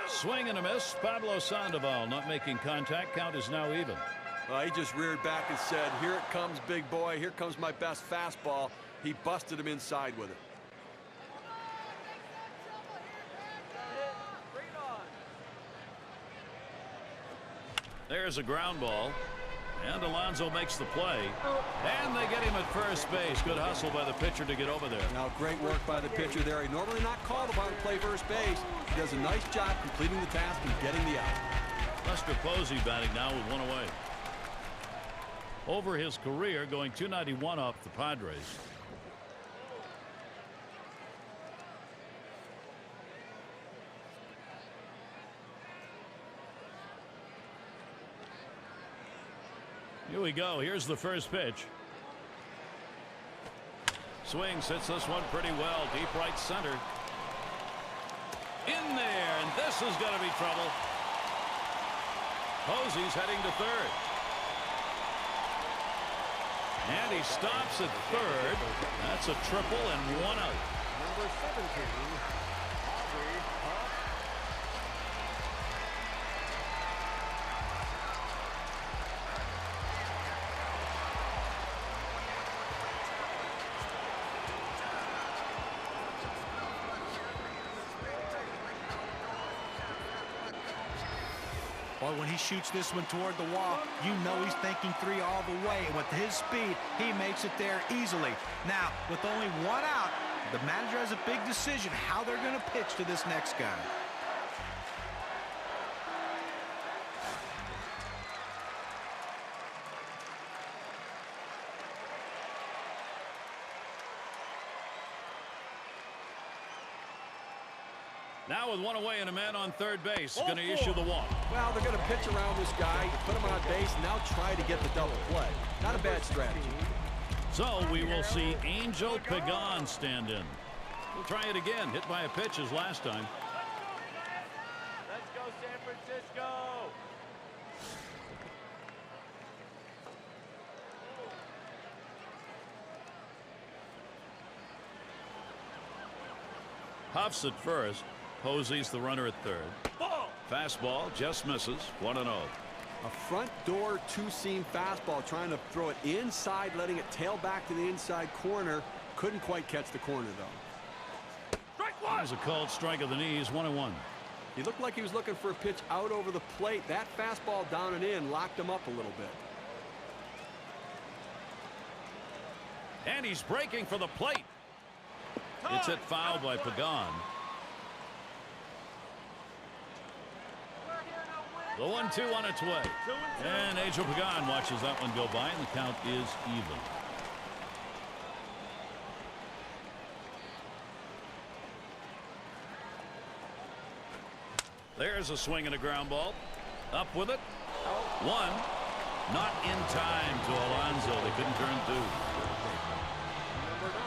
Swing and a miss. Pablo Sandoval not making contact. Count is now even. He just reared back and said, here it comes, big boy. Here comes my best fastball. He busted him inside with it. There's a ground ball. And Alonso makes the play. And they get him at first base. Good hustle by the pitcher to get over there. Now, great work by the pitcher there. He normally not called upon to play first base. He does a nice job completing the task and getting the out. Lester Posey batting now with 1 away. Over his career, going .291 off the Padres. Here we go. Here's the first pitch. Swings, hits this one pretty well. Deep right center. In there, and this is going to be trouble. Posey's heading to third. And he stops at third. That's a triple and 1 out. Number 17, Aubrey Huff. Well, when he shoots this one toward the wall, you know he's thinking 3 all the way. And with his speed, he makes it there easily. Now, with only 1 out, the manager has a big decision how they're going to pitch to this next guy. Now with 1 away and a man on third base, going to issue the walk. Well, they're going to pitch around this guy, put him on base, now try to get the double play. Not a bad strategy. So we will see Angel Pagan stand in. We'll try it again. Hit by a pitch as last time. Let's go, San Francisco. Huff's at first. Posey's the runner at third. Fastball just misses. 1-0. A front door 2-seam fastball, trying to throw it inside, letting it tail back to the inside corner. Couldn't quite catch the corner, though. There's a called strike of the knees. 1-1. He looked like he was looking for a pitch out over the plate. That fastball down and in locked him up a little bit. And he's breaking for the plate. It's hit foul by Pagan. The 1-2 on its way. And Angel Pagan watches that one go by, and the count is even. There's a swing and a ground ball. Up with it. One. Not in time to Alonso. They couldn't turn two. Number 9.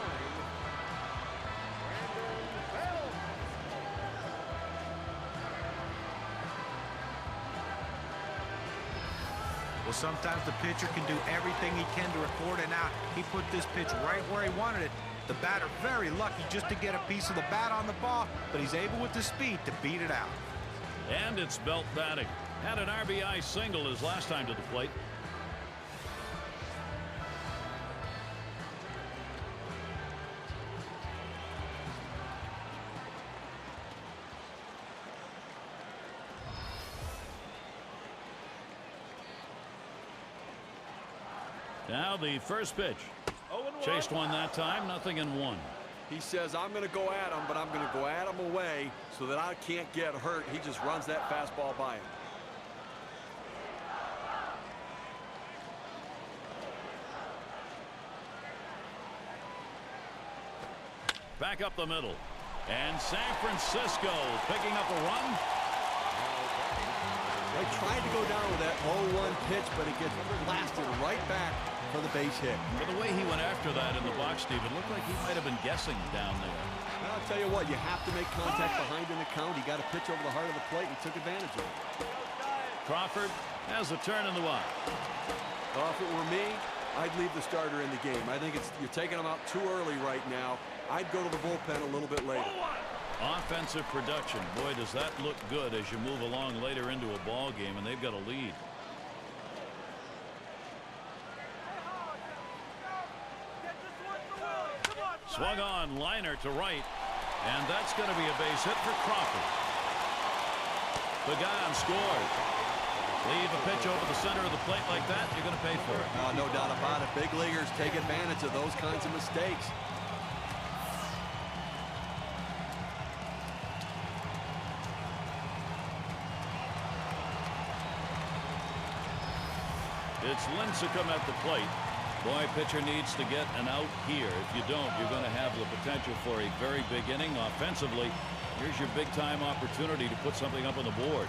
Well, sometimes the pitcher can do everything he can to record an out. He put this pitch right where he wanted it. The batter very lucky just to get a piece of the bat on the ball, but he's able with the speed to beat it out. And it's Belt batting. Had an RBI single his last time to the plate. Now the first pitch. Chased one that time, 0-1. He says, I'm going to go at him, but I'm going to go at him away so that I can't get hurt. He just runs that fastball by him. Back up the middle. And San Francisco picking up a run. They tried to go down with that 0-1 pitch, but it gets blasted right back for the base hit. For the way he went after that in the box, Steve, it looked like he might have been guessing down there. Well, I'll tell you what, you have to make contact behind in the count. He got a pitch over the heart of the plate and took advantage of it. Crawford has a turn in the wild. If it were me, I'd leave the starter in the game. I think you're taking him out too early right now. I'd go to the bullpen a little bit later. Offensive production. Boy, does that look good as you move along later into a ball game, and they've got a lead. Swung on, liner to right, and that's going to be a base hit for Crawford. Pagan scored. Leave a pitch over the center of the plate like that, you're going to pay for it. No doubt about it. Big leaguers take advantage of those kinds of mistakes. It's Lincecum at the plate. Boy, pitcher needs to get an out here. If you don't, you're going to have the potential for a very big inning offensively. Here's your big-time opportunity to put something up on the board.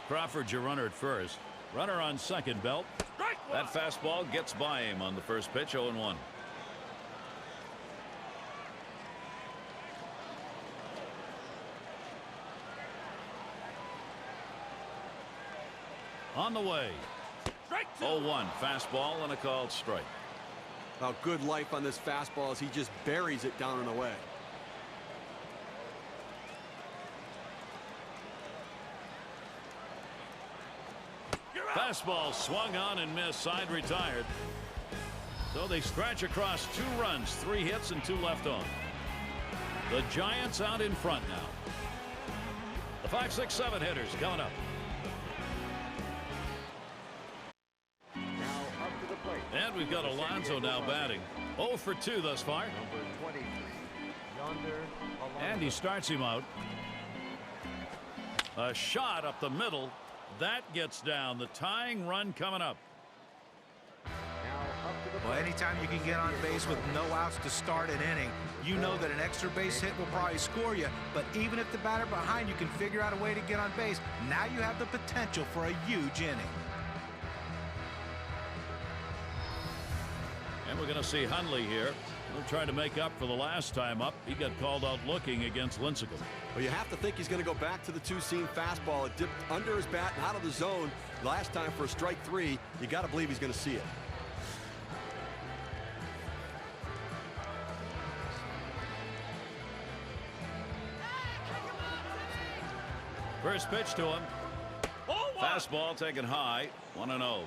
Crawford's your runner at first. Runner on second, Belt. That fastball gets by him on the first pitch, 0-1. On the way. 0-1 fastball and a called strike. Now, good life on this fastball as he just buries it down and away. Fastball swung on and missed. Side retired. So they scratch across 2 runs, 3 hits, and 2 left on. The Giants out in front now. The 5, 6, 7 hitters coming up. And we've got Alonso now batting. 0 for 2 thus far. Number 23. Yonder, And he starts him out. A shot up the middle. That gets down. The tying run coming up. Well, anytime you can get on base with no outs to start an inning, you know that an extra base hit will probably score you. But even if the batter behind you can figure out a way to get on base, now you have the potential for a huge inning. And we're going to see Hundley here. He'll try to make up for the last time up. He got called out looking against Lincecum. Well, you have to think he's going to go back to the 2-seam fastball. It dipped under his bat and out of the zone last time for a strike 3. You got to believe he's going to see it. First pitch to him. Fastball taken high. 1-0.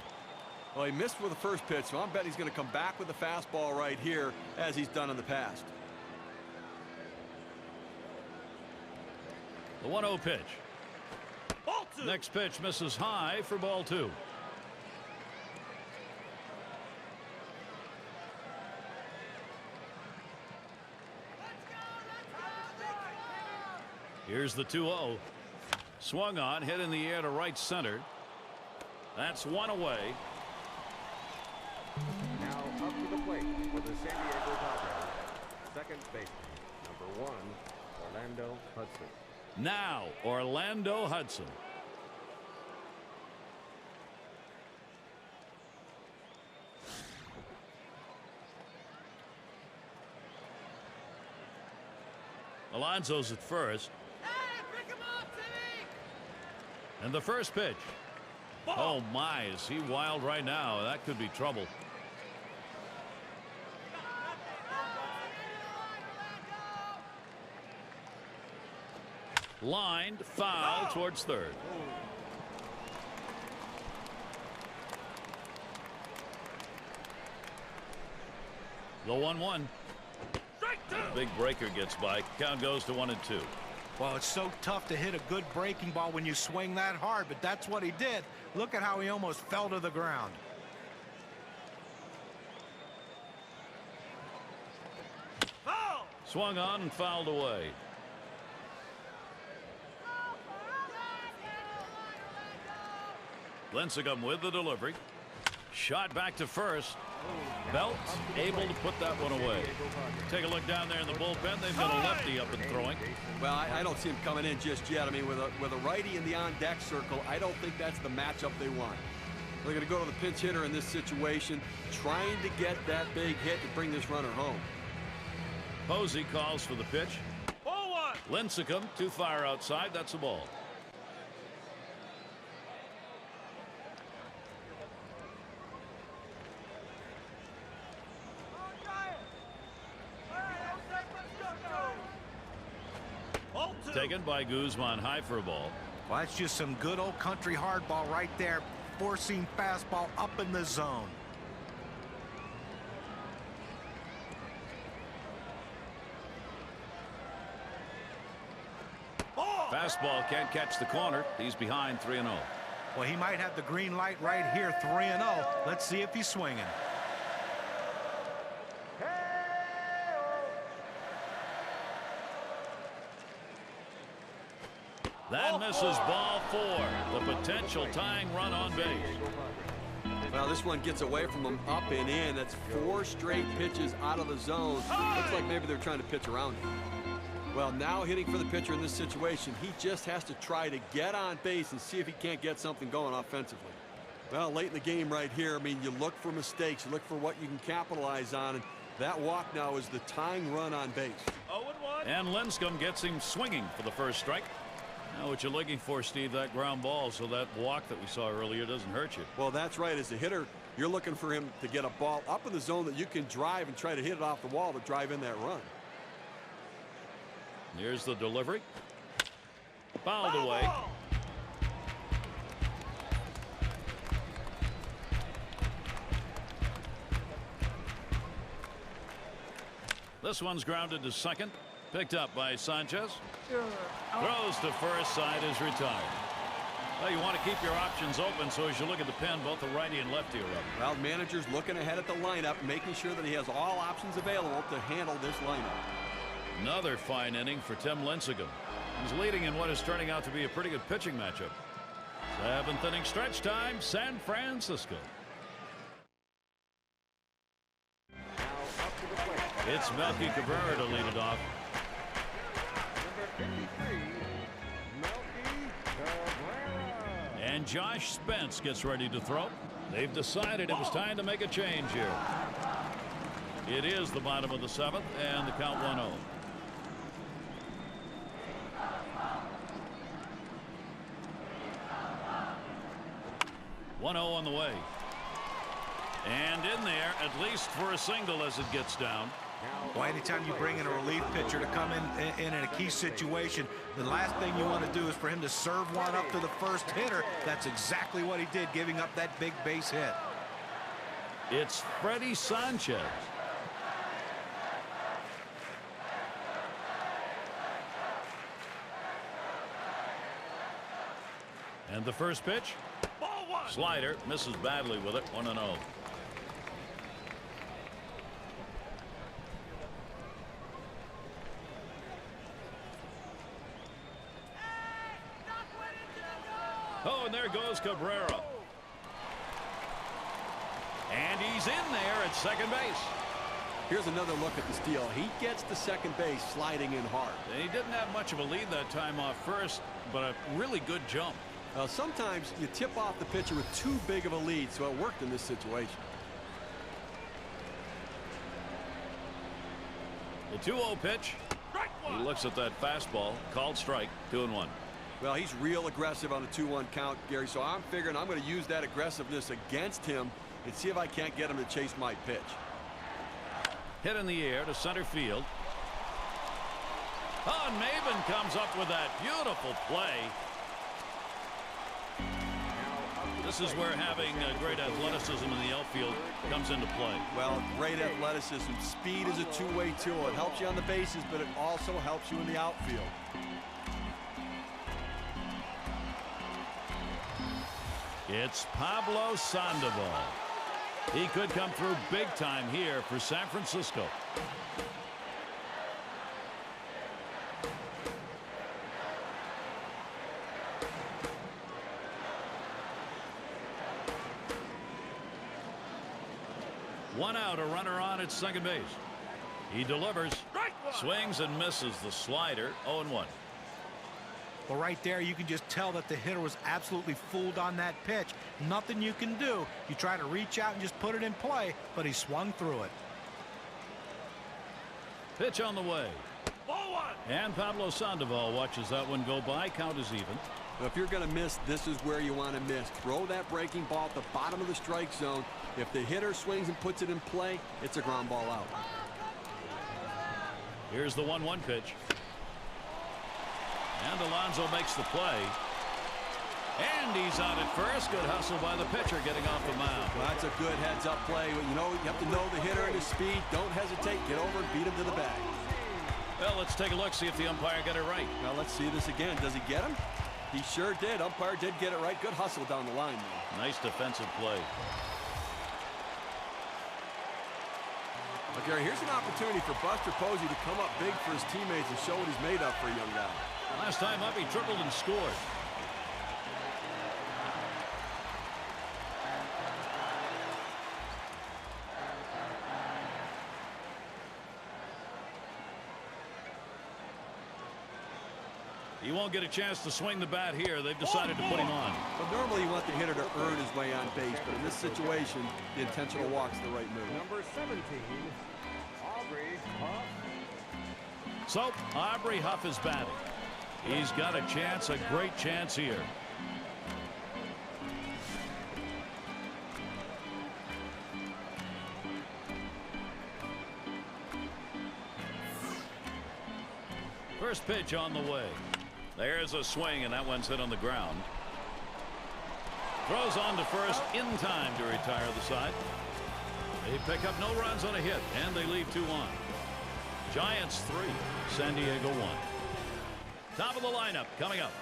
Well, he missed with the first pitch, so I'm betting he's going to come back with the fastball right here as he's done in the past. The 1-0 pitch. Next pitch misses high for ball 2. Here's the 2-0. Swung on, hit in the air to right center. That's one away. Now up to the plate for the San Diego Padres. Second baseman, number 1, Orlando Hudson. Now, Orlando Hudson. Alonso's at first. Hey, pick him up, Timmy! And the first pitch. Oh my, is he wild right now? That could be trouble. Lined, foul towards third. The 1-1. Big breaker gets by. Count goes to 1-2. Well, it's so tough to hit a good breaking ball when you swing that hard, but that's what he did. Look at how he almost fell to the ground. Swung on and fouled away. Lincecum with the delivery. Shot back to first. Belt able to put that one away. Take a look down there in the bullpen. They've got a lefty up and throwing. Well, I don't see him coming in just yet. I mean, with a righty in the on-deck circle, I don't think that's the matchup they want. They're going to go to the pinch hitter in this situation, trying to get that big hit to bring this runner home. Posey calls for the pitch. Lincecum to fire outside. That's a ball. Taken by Guzman high for a ball. Well, that's just some good old country hardball right there. Four-seam fastball up in the zone. Fastball can't catch the corner. He's behind 3-0. Well, he might have the green light right here, 3-0. Let's see if he's swinging. That misses ball 4. The potential tying run on base. Well, this one gets away from him up and in. That's 4 straight pitches out of the zone. Looks like maybe they're trying to pitch around him. Well, now hitting for the pitcher in this situation, he just has to try to get on base and see if he can't get something going offensively. Well, late in the game right here, I mean, you look for mistakes. You look for what you can capitalize on. And that walk now is the tying run on base. 0-1. And Lincecum gets him swinging for the first strike. Now what you're looking for, Steve, that ground ball, so that walk that we saw earlier doesn't hurt you. Well, that's right. As a hitter, you're looking for him to get a ball up in the zone that you can drive and try to hit it off the wall to drive in that run. Here's the delivery. Fouled away. This one's grounded to second. Picked up by Sanchez. Throws to first. Side is retired. Well, you want to keep your options open, so as you look at the pen, both the righty and lefty are up. Well, manager's looking ahead at the lineup, making sure that he has all options available to handle this lineup. Another fine inning for Tim Lincecum. He's leading in what is turning out to be a pretty good pitching matchup. 7th inning stretch time, San Francisco. Now up to the plate. It's Melky Cabrera to lead it off. Number 53, Melky Cabrera. And Josh Spence gets ready to throw. They've decided it was time to make a change here. It is the bottom of the 7th, and the count 1-0. 1-0 on the way. And in there, at least for a single as it gets down. Well, anytime you bring in a relief pitcher to come in a key situation, the last thing you want to do is for him to serve one up to the first hitter. That's exactly what he did, giving up that big base hit. It's Freddie Sanchez. And the first pitch. Slider misses badly with it. 1-0. Oh, and there goes Cabrera. And he's in there at second base. Here's another look at the steal. He gets to second base sliding in hard. He didn't have much of a lead that time off first, but a really good jump. Sometimes you tip off the pitcher with too big of a lead, so it worked in this situation. The 2-0 pitch. He looks at that fastball. Called strike. 2-1. Well, he's real aggressive on a 2-1 count, Gary, so I'm figuring I'm going to use that aggressiveness against him and see if I can't get him to chase my pitch. Hit in the air to center field. Oh, and Maven comes up with that beautiful play. This is where having great athleticism in the outfield comes into play. Well, great athleticism. Speed is a two-way tool. It helps you on the bases, but it also helps you in the outfield. It's Pablo Sandoval. He could come through big time here for San Francisco. One out, a runner on at second base. He delivers, swings and misses the slider. 0-1. Well, right there, you can just tell that the hitter was absolutely fooled on that pitch. Nothing you can do. You try to reach out and just put it in play, but he swung through it. Pitch on the way. And Pablo Sandoval watches that one go by. Count is even. Well, if you're going to miss, this is where you want to miss. Throw that breaking ball at the bottom of the strike zone. If the hitter swings and puts it in play, it's a ground ball out. Here's the 1-1 pitch. And Alonso makes the play. And he's out at first. Good hustle by the pitcher getting off the mound. Well, that's a good heads-up play. You know, you have to know the hitter and his speed. Don't hesitate. Get over and beat him to the bag. Well, let's take a look, see if the umpire got it right. Well, let's see this again. Does he get him? He sure did. Umpire did get it right. Good hustle down the line, though. Nice defensive play. Well, Gary, here's an opportunity for Buster Posey to come up big for his teammates and show what he's made of for a young guy. Last time up, he tripled and scored. He won't get a chance to swing the bat here. They've decided to put him on. Well, normally you want the hitter to earn his way on base, but in this situation, the intentional walk's the right move. Number 17, Aubrey Huff. So, Aubrey Huff is batting. He's got a chance, a great chance here. First pitch on the way. There's a swing, and that one's hit on the ground. Throws on to first in time to retire the side. They pick up no runs on a hit, and they leave 2 on. Giants 3, San Diego 1. Top of the lineup coming up.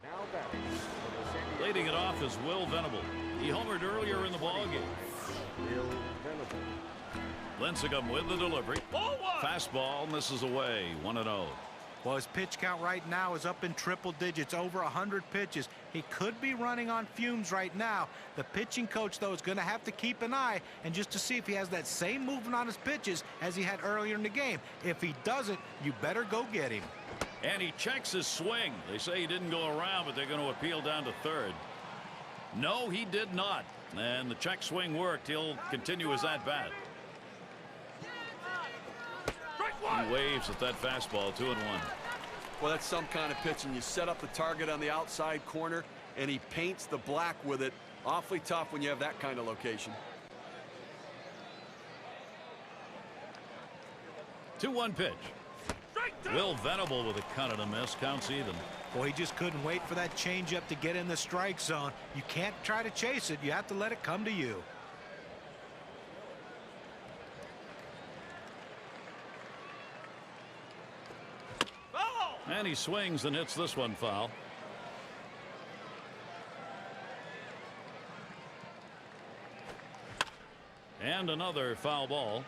Now batting for the San Diego. Leading it off is Will Venable. He homered earlier in the ballgame. Will Venable. Lincecum with the delivery. Fastball misses away. 1-0. Well, his pitch count right now is up in triple digits, over 100 pitches. He could be running on fumes right now. The pitching coach, though, is going to have to keep an eye and just to see if he has that same movement on his pitches as he had earlier in the game. If he doesn't, you better go get him. And he checks his swing. They say he didn't go around, but they're going to appeal down to third. No, he did not. And the check swing worked. He'll continue his at-bat. He waves at that fastball. 2-1. Well, that's some kind of pitch, and you set up the target on the outside corner, and he paints the black with it. Awfully tough when you have that kind of location. 2-1 pitch. Will Venable with a cut and a miss. Counts even. Well, he just couldn't wait for that changeup to get in the strike zone. You can't try to chase it. You have to let it come to you. And he swings and hits this one foul. And another foul ball.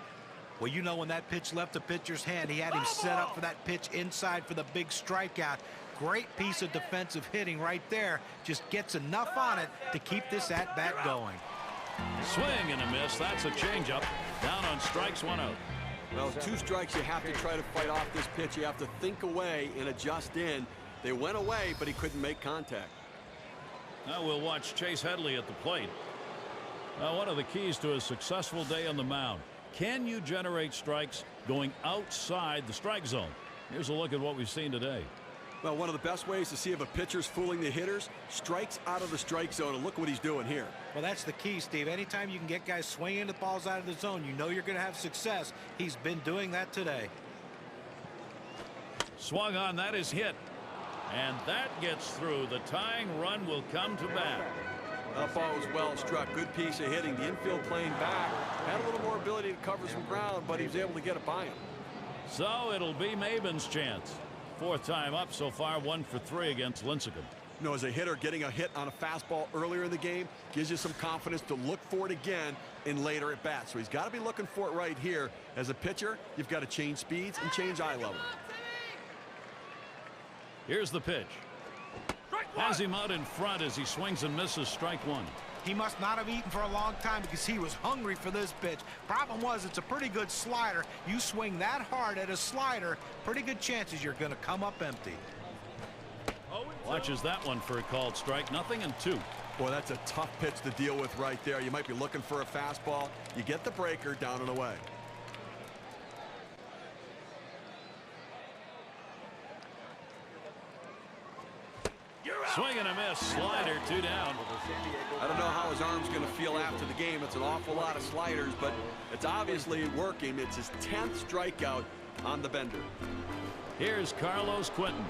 Well, you know, when that pitch left the pitcher's hand, he had him set up for that pitch inside for the big strikeout. Great piece of defensive hitting right there. Just gets enough on it to keep this at-bat going. Swing and a miss. That's a changeup. Down on strikes, 1 out. Well, 2 strikes, you have to try to fight off this pitch. You have to think away and adjust in. They went away, but he couldn't make contact. Now we'll watch Chase Headley at the plate. Now, one of the keys to a successful day on the mound. Can you generate strikes going outside the strike zone? Here's a look at what we've seen today. Well, one of the best ways to see if a pitcher's fooling the hitters, strikes out of the strike zone, and look what he's doing here. Well, that's the key, Steve. Anytime you can get guys swinging the balls out of the zone, you know you're going to have success. He's been doing that today. Swung on, that is hit. And that gets through. The tying run will come to bat. That ball was well struck. Good piece of hitting. The infield playing back. Had a little more ability to cover some ground, but he was able to get it by him. So it'll be Maben's chance. 4th time up so far, 1 for 3 against Lincecum. You know, as a hitter, getting a hit on a fastball earlier in the game gives you some confidence to look for it again in later at bat. So he's got to be looking for it right here. As a pitcher, you've got to change speeds and change eye level. Here's the pitch. Has him out in front as he swings and misses. Strike 1. He must not have eaten for a long time because he was hungry for this pitch. Problem was, it's a pretty good slider. You swing that hard at a slider, pretty good chances you're going to come up empty. Watches that one for a called strike. 0-2. Boy, that's a tough pitch to deal with right there. You might be looking for a fastball. You get the breaker, down and away. Swing and a miss. Slider, 2 down. I don't know how his arm's going to feel after the game. It's an awful lot of sliders, but it's obviously working. It's his 10th strikeout on the bender. Here's Carlos Quentin.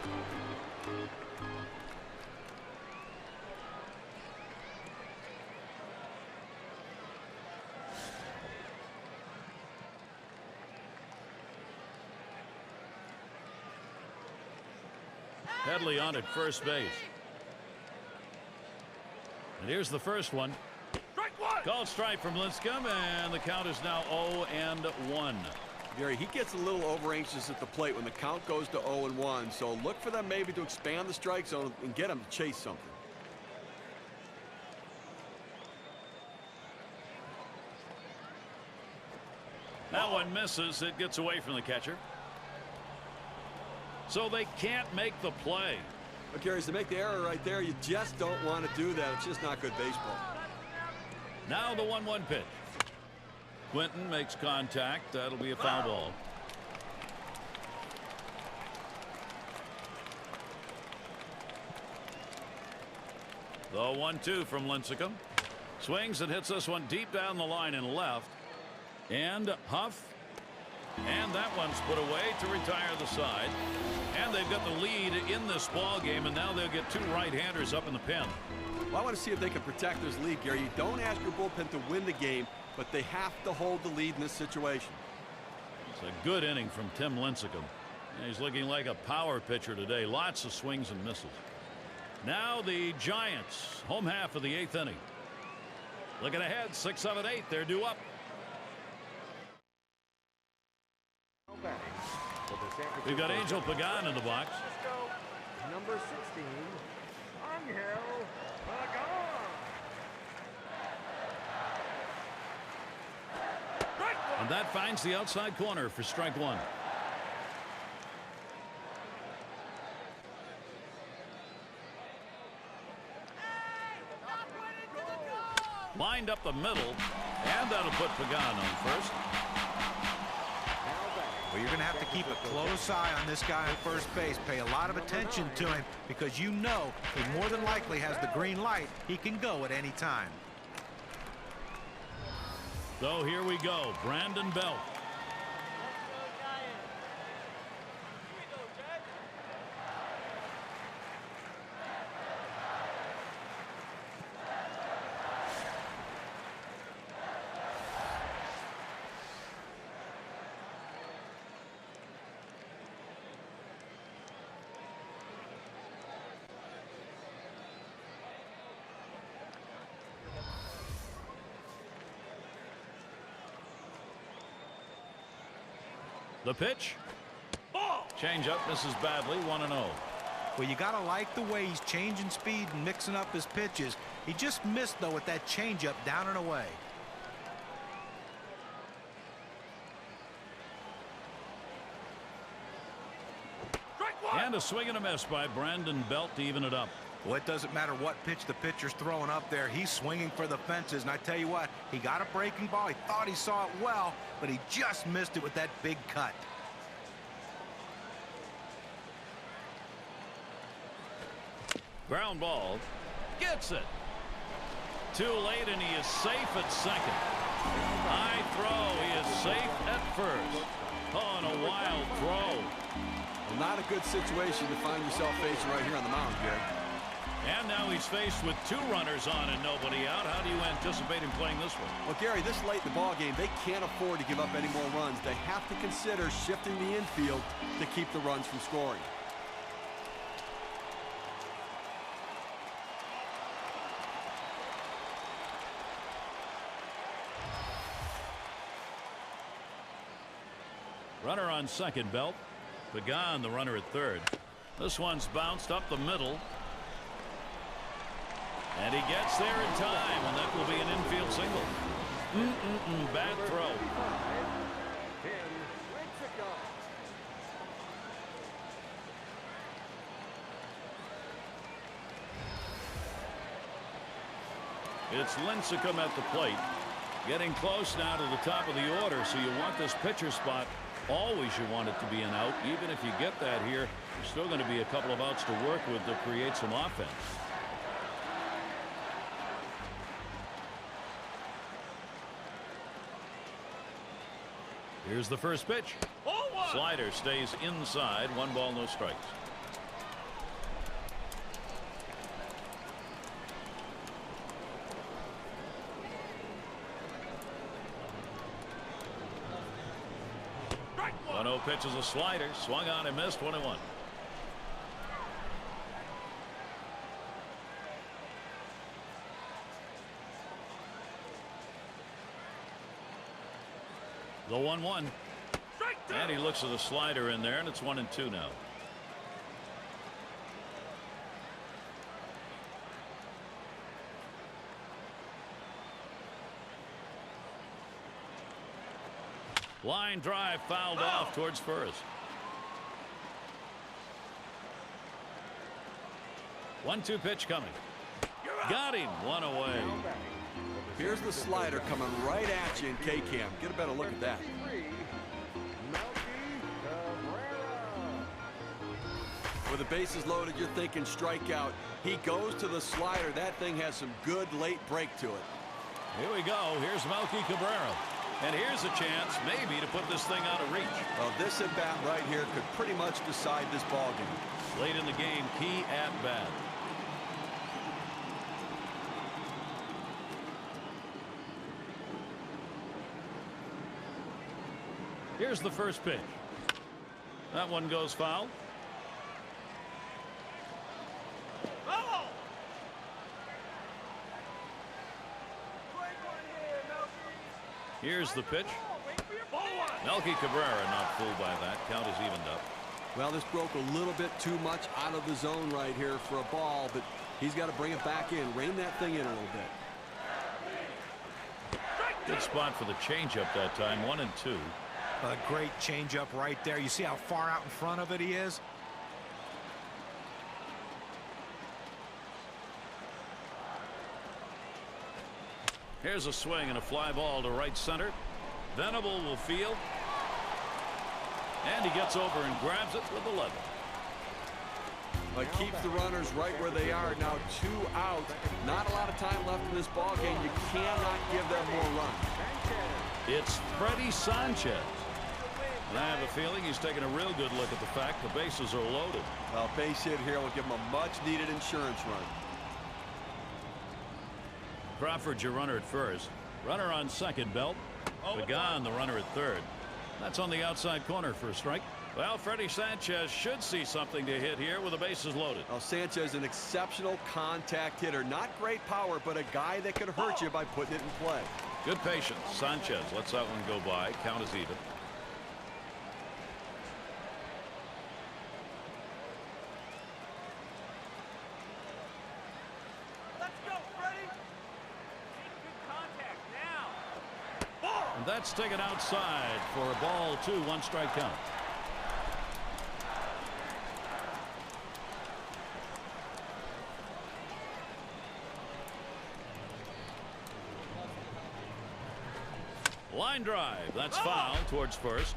Headley on at first base. And here's the first one. Called strike from Lincecum, and the count is now 0-1. Gary, he gets a little over anxious at the plate when the count goes to 0-1. So look for them maybe to expand the strike zone and get him to chase something. That one misses. It gets away from the catcher. So they can't make the play. But Gary, to make the error right there, you just don't want to do that. It's just not good baseball. Now the 1-1 pitch. Quentin makes contact. That'll be a foul ball. The 1-2 from Lincecum. Swings and hits this one deep down the line and left. And Huff. And that one's put away to retire the side. And they've got the lead in this ball game, and now they'll get 2 right-handers up in the pen. Well, I want to see if they can protect this lead, Gary. You don't ask your bullpen to win the game, but they have to hold the lead in this situation. It's a good inning from Tim Lincecum. He's looking like a power pitcher today. Lots of swings and misses. Now the Giants, home half of the 8th inning. Looking ahead, 6, 7, 8. They're due up. We've got Angel Pagan in the box. Number 16, Angel Pagan. And that finds the outside corner for strike 1. Lined up the middle, and that'll put Pagan on first. Well, you're going to have to keep a close eye on this guy on first base. Pay a lot of attention to him because you know he more than likely has the green light. He can go at any time. So here we go. Brandon Belt. The pitch. Change up, misses badly, 1-0. Well, you got to like the way he's changing speed and mixing up his pitches. He just missed, though, with that changeup down and away. And a swing and a miss by Brandon Belt to even it up. Well, it doesn't matter what pitch the pitcher's throwing up there. He's swinging for the fences. And I tell you what, he got a breaking ball. He thought he saw it well, but he just missed it with that big cut. Ground ball. Gets it. Too late, and he is safe at second. High throw. He is safe at first. Oh, and a wild throw. Well, not a good situation to find yourself facing right here on the mound, Gary. And now he's faced with 2 runners on and nobody out. How do you anticipate him playing this one? Well, Gary, this late in the ball game, they can't afford to give up any more runs. They have to consider shifting the infield to keep the runs from scoring. Runner on second, Belt. Pagan, the runner at third. This one's bounced up the middle. And he gets there in time, and that will be an infield single. Bad throw. It's Lincecum at the plate. Getting close now to the top of the order, so you want this pitcher spot. Always you want it to be an out. Even if you get that here, there's still going to be a couple of outs to work with to create some offense. Here's the first pitch. Slider stays inside. 1 ball, no strikes. One-0 pitch is a slider. Swung on and missed. 1-1. The 1-1. And he looks at the slider in there, and it's 1-2 now. Line drive fouled off towards first. 1-2 pitch coming. Got him. 1 away. Here's the slider coming right at you in K-Cam. Get a better look at that. With the bases loaded, you're thinking strikeout. He goes to the slider. That thing has some good late break to it. Here we go. Here's Melky Cabrera. And here's a chance maybe to put this thing out of reach. Well, this at bat right here could pretty much decide this ball game. Late in the game, key at bat. Here's the first pitch. That one goes foul. Here's the pitch. Melky Cabrera not fooled by that. Count is evened up. Well, this broke a little bit too much out of the zone right here for a ball, but he's got to bring it back in. Rein that thing in a little bit. Good spot for the changeup that time. 1-2. A great changeup right there. You see how far out in front of it he is? Here's a swing and a fly ball to right center. Venable will field. And he gets over and grabs it with 11. But keeps the runners right where they are. Now 2 out. Not a lot of time left in this ball game. You cannot give them more runs. It's Freddie Sanchez. And I have a feeling he's taking a real good look at the fact the bases are loaded. Well, base hit here will give him a much-needed insurance run. Crawford's your runner at first. Runner on second, Belt. Pagan, the runner at third. That's on the outside corner for a strike. Well, Freddie Sanchez should see something to hit here with the bases loaded. Well, Sanchez, an exceptional contact hitter. Not great power, but a guy that could hurt you by putting it in play. Good patience. Sanchez lets that one go by. Count is even. That's taken outside for a ball 2, 1 strike count. Line drive. That's foul towards first.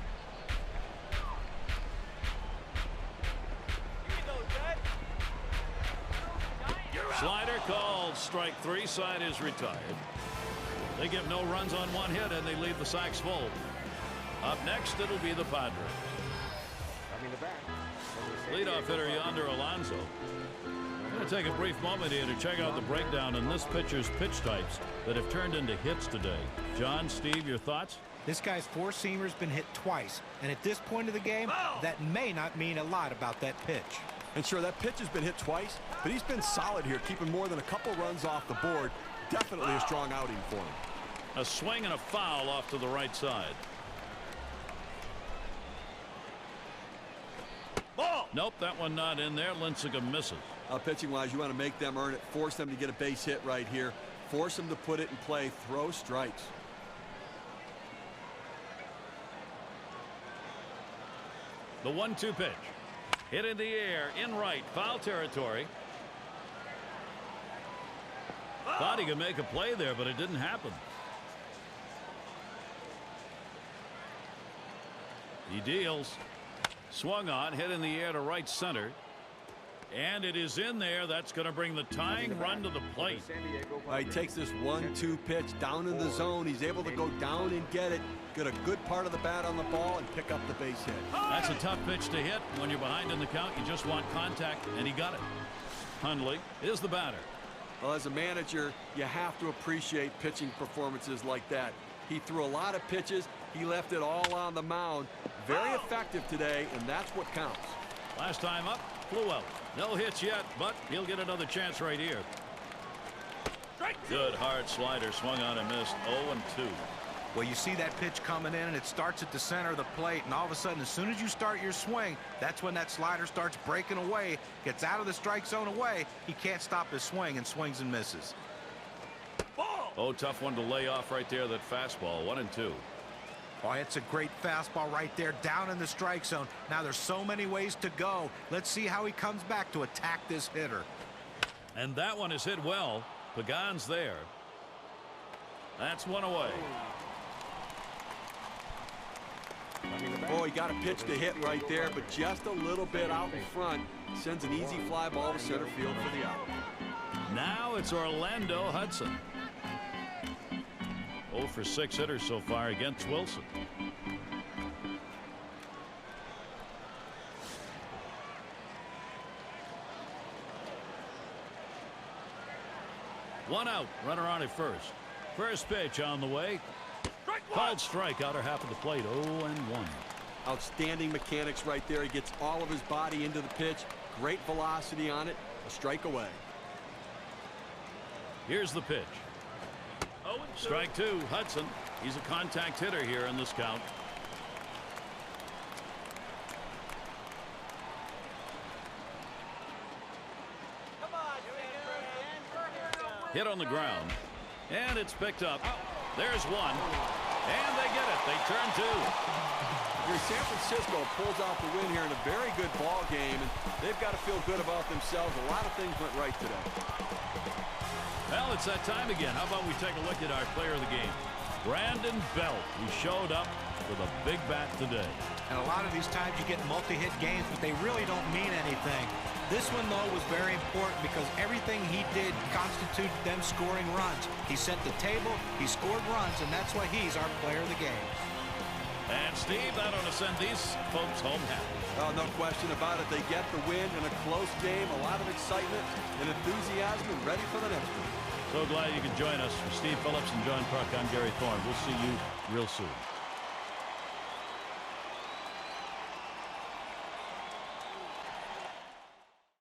Slider called strike 3. Side is retired. They give no runs on 1 hit and they leave the sacks full. Up next it'll be the Padres. Leadoff hitter yonder, Alonso. I'm going to take a brief moment here to check out the breakdown in this pitcher's pitch types that have turned into hits today. John, Steve, your thoughts? This guy's four-seamer's been hit twice, and at this point of the game, that may not mean a lot about that pitch. And sure, that pitch has been hit twice, but he's been solid here, keeping more than a couple runs off the board. Definitely a strong outing for him. A swing and a foul off to the right side. Ball. Nope, that one not in there. Lincecum misses. Pitching-wise, you want to make them earn it. Force them to get a base hit right here. Force them to put it in play. Throw strikes. The 1-2 pitch. Hit in the air, in right, foul territory. Thought he could make a play there, but it didn't happen. He deals. Swung on, hit in the air to right center. And it is in there. That's going to bring the tying run to the plate. He takes this 1-2 pitch down in the zone. He's able to go down and get it. Get a good part of the bat on the ball and pick up the base hit. That's a tough pitch to hit. When you're behind in the count, you just want contact, and he got it. Hundley is the batter. Well, as a manager, you have to appreciate pitching performances like that. He threw a lot of pitches. He left it all on the mound. Very effective today, and that's what counts. Last time up, flew out. No hits yet, but he'll get another chance right here. Good hard slider, swung on and missed. 0-2. Well, you see that pitch coming in, and it starts at the center of the plate, and all of a sudden, as soon as you start your swing, that's when that slider starts breaking away, gets out of the strike zone away. He can't stop his swing, and swings and misses. Oh, tough one to lay off right there, that fastball. 1-2. Oh, it's a great fastball right there, down in the strike zone. Now there's so many ways to go. Let's see how he comes back to attack this hitter. And that one is hit well. Pagan's there. That's one away. Oh, he got a pitch to hit right there, but just a little bit out in front. Sends an easy fly ball to center field for the out. Now it's Orlando Hudson. 0 for 6 hitters so far against Wilson. One out, runner on at first. First pitch on the way. Called strike, outer half of the plate. 0-1. Outstanding mechanics right there. He gets all of his body into the pitch. Great velocity on it. A strike away. Here's the pitch. Strike 2, Hudson. He's a contact hitter here in this count. Hit on the ground. And it's picked up. There's one. And they get it. They turn 2. San Francisco pulls out the win here in a very good ball game, and they've got to feel good about themselves. A lot of things went right today. Well, it's that time again. How about we take a look at our player of the game, Brandon Belt, who showed up with a big bat today. And a lot of these times you get multi-hit games, but they really don't mean anything. This one, though, was very important because everything he did constituted them scoring runs. He set the table, he scored runs, and that's why he's our player of the game. And Steve, I don't send these folks home happy. Oh, no question about it. They get the win in a close game, a lot of excitement and enthusiasm, and ready for the next one. So glad you could join us. For Steve Phillips and John Kruk, I'm Gary Thorne. We'll see you real soon.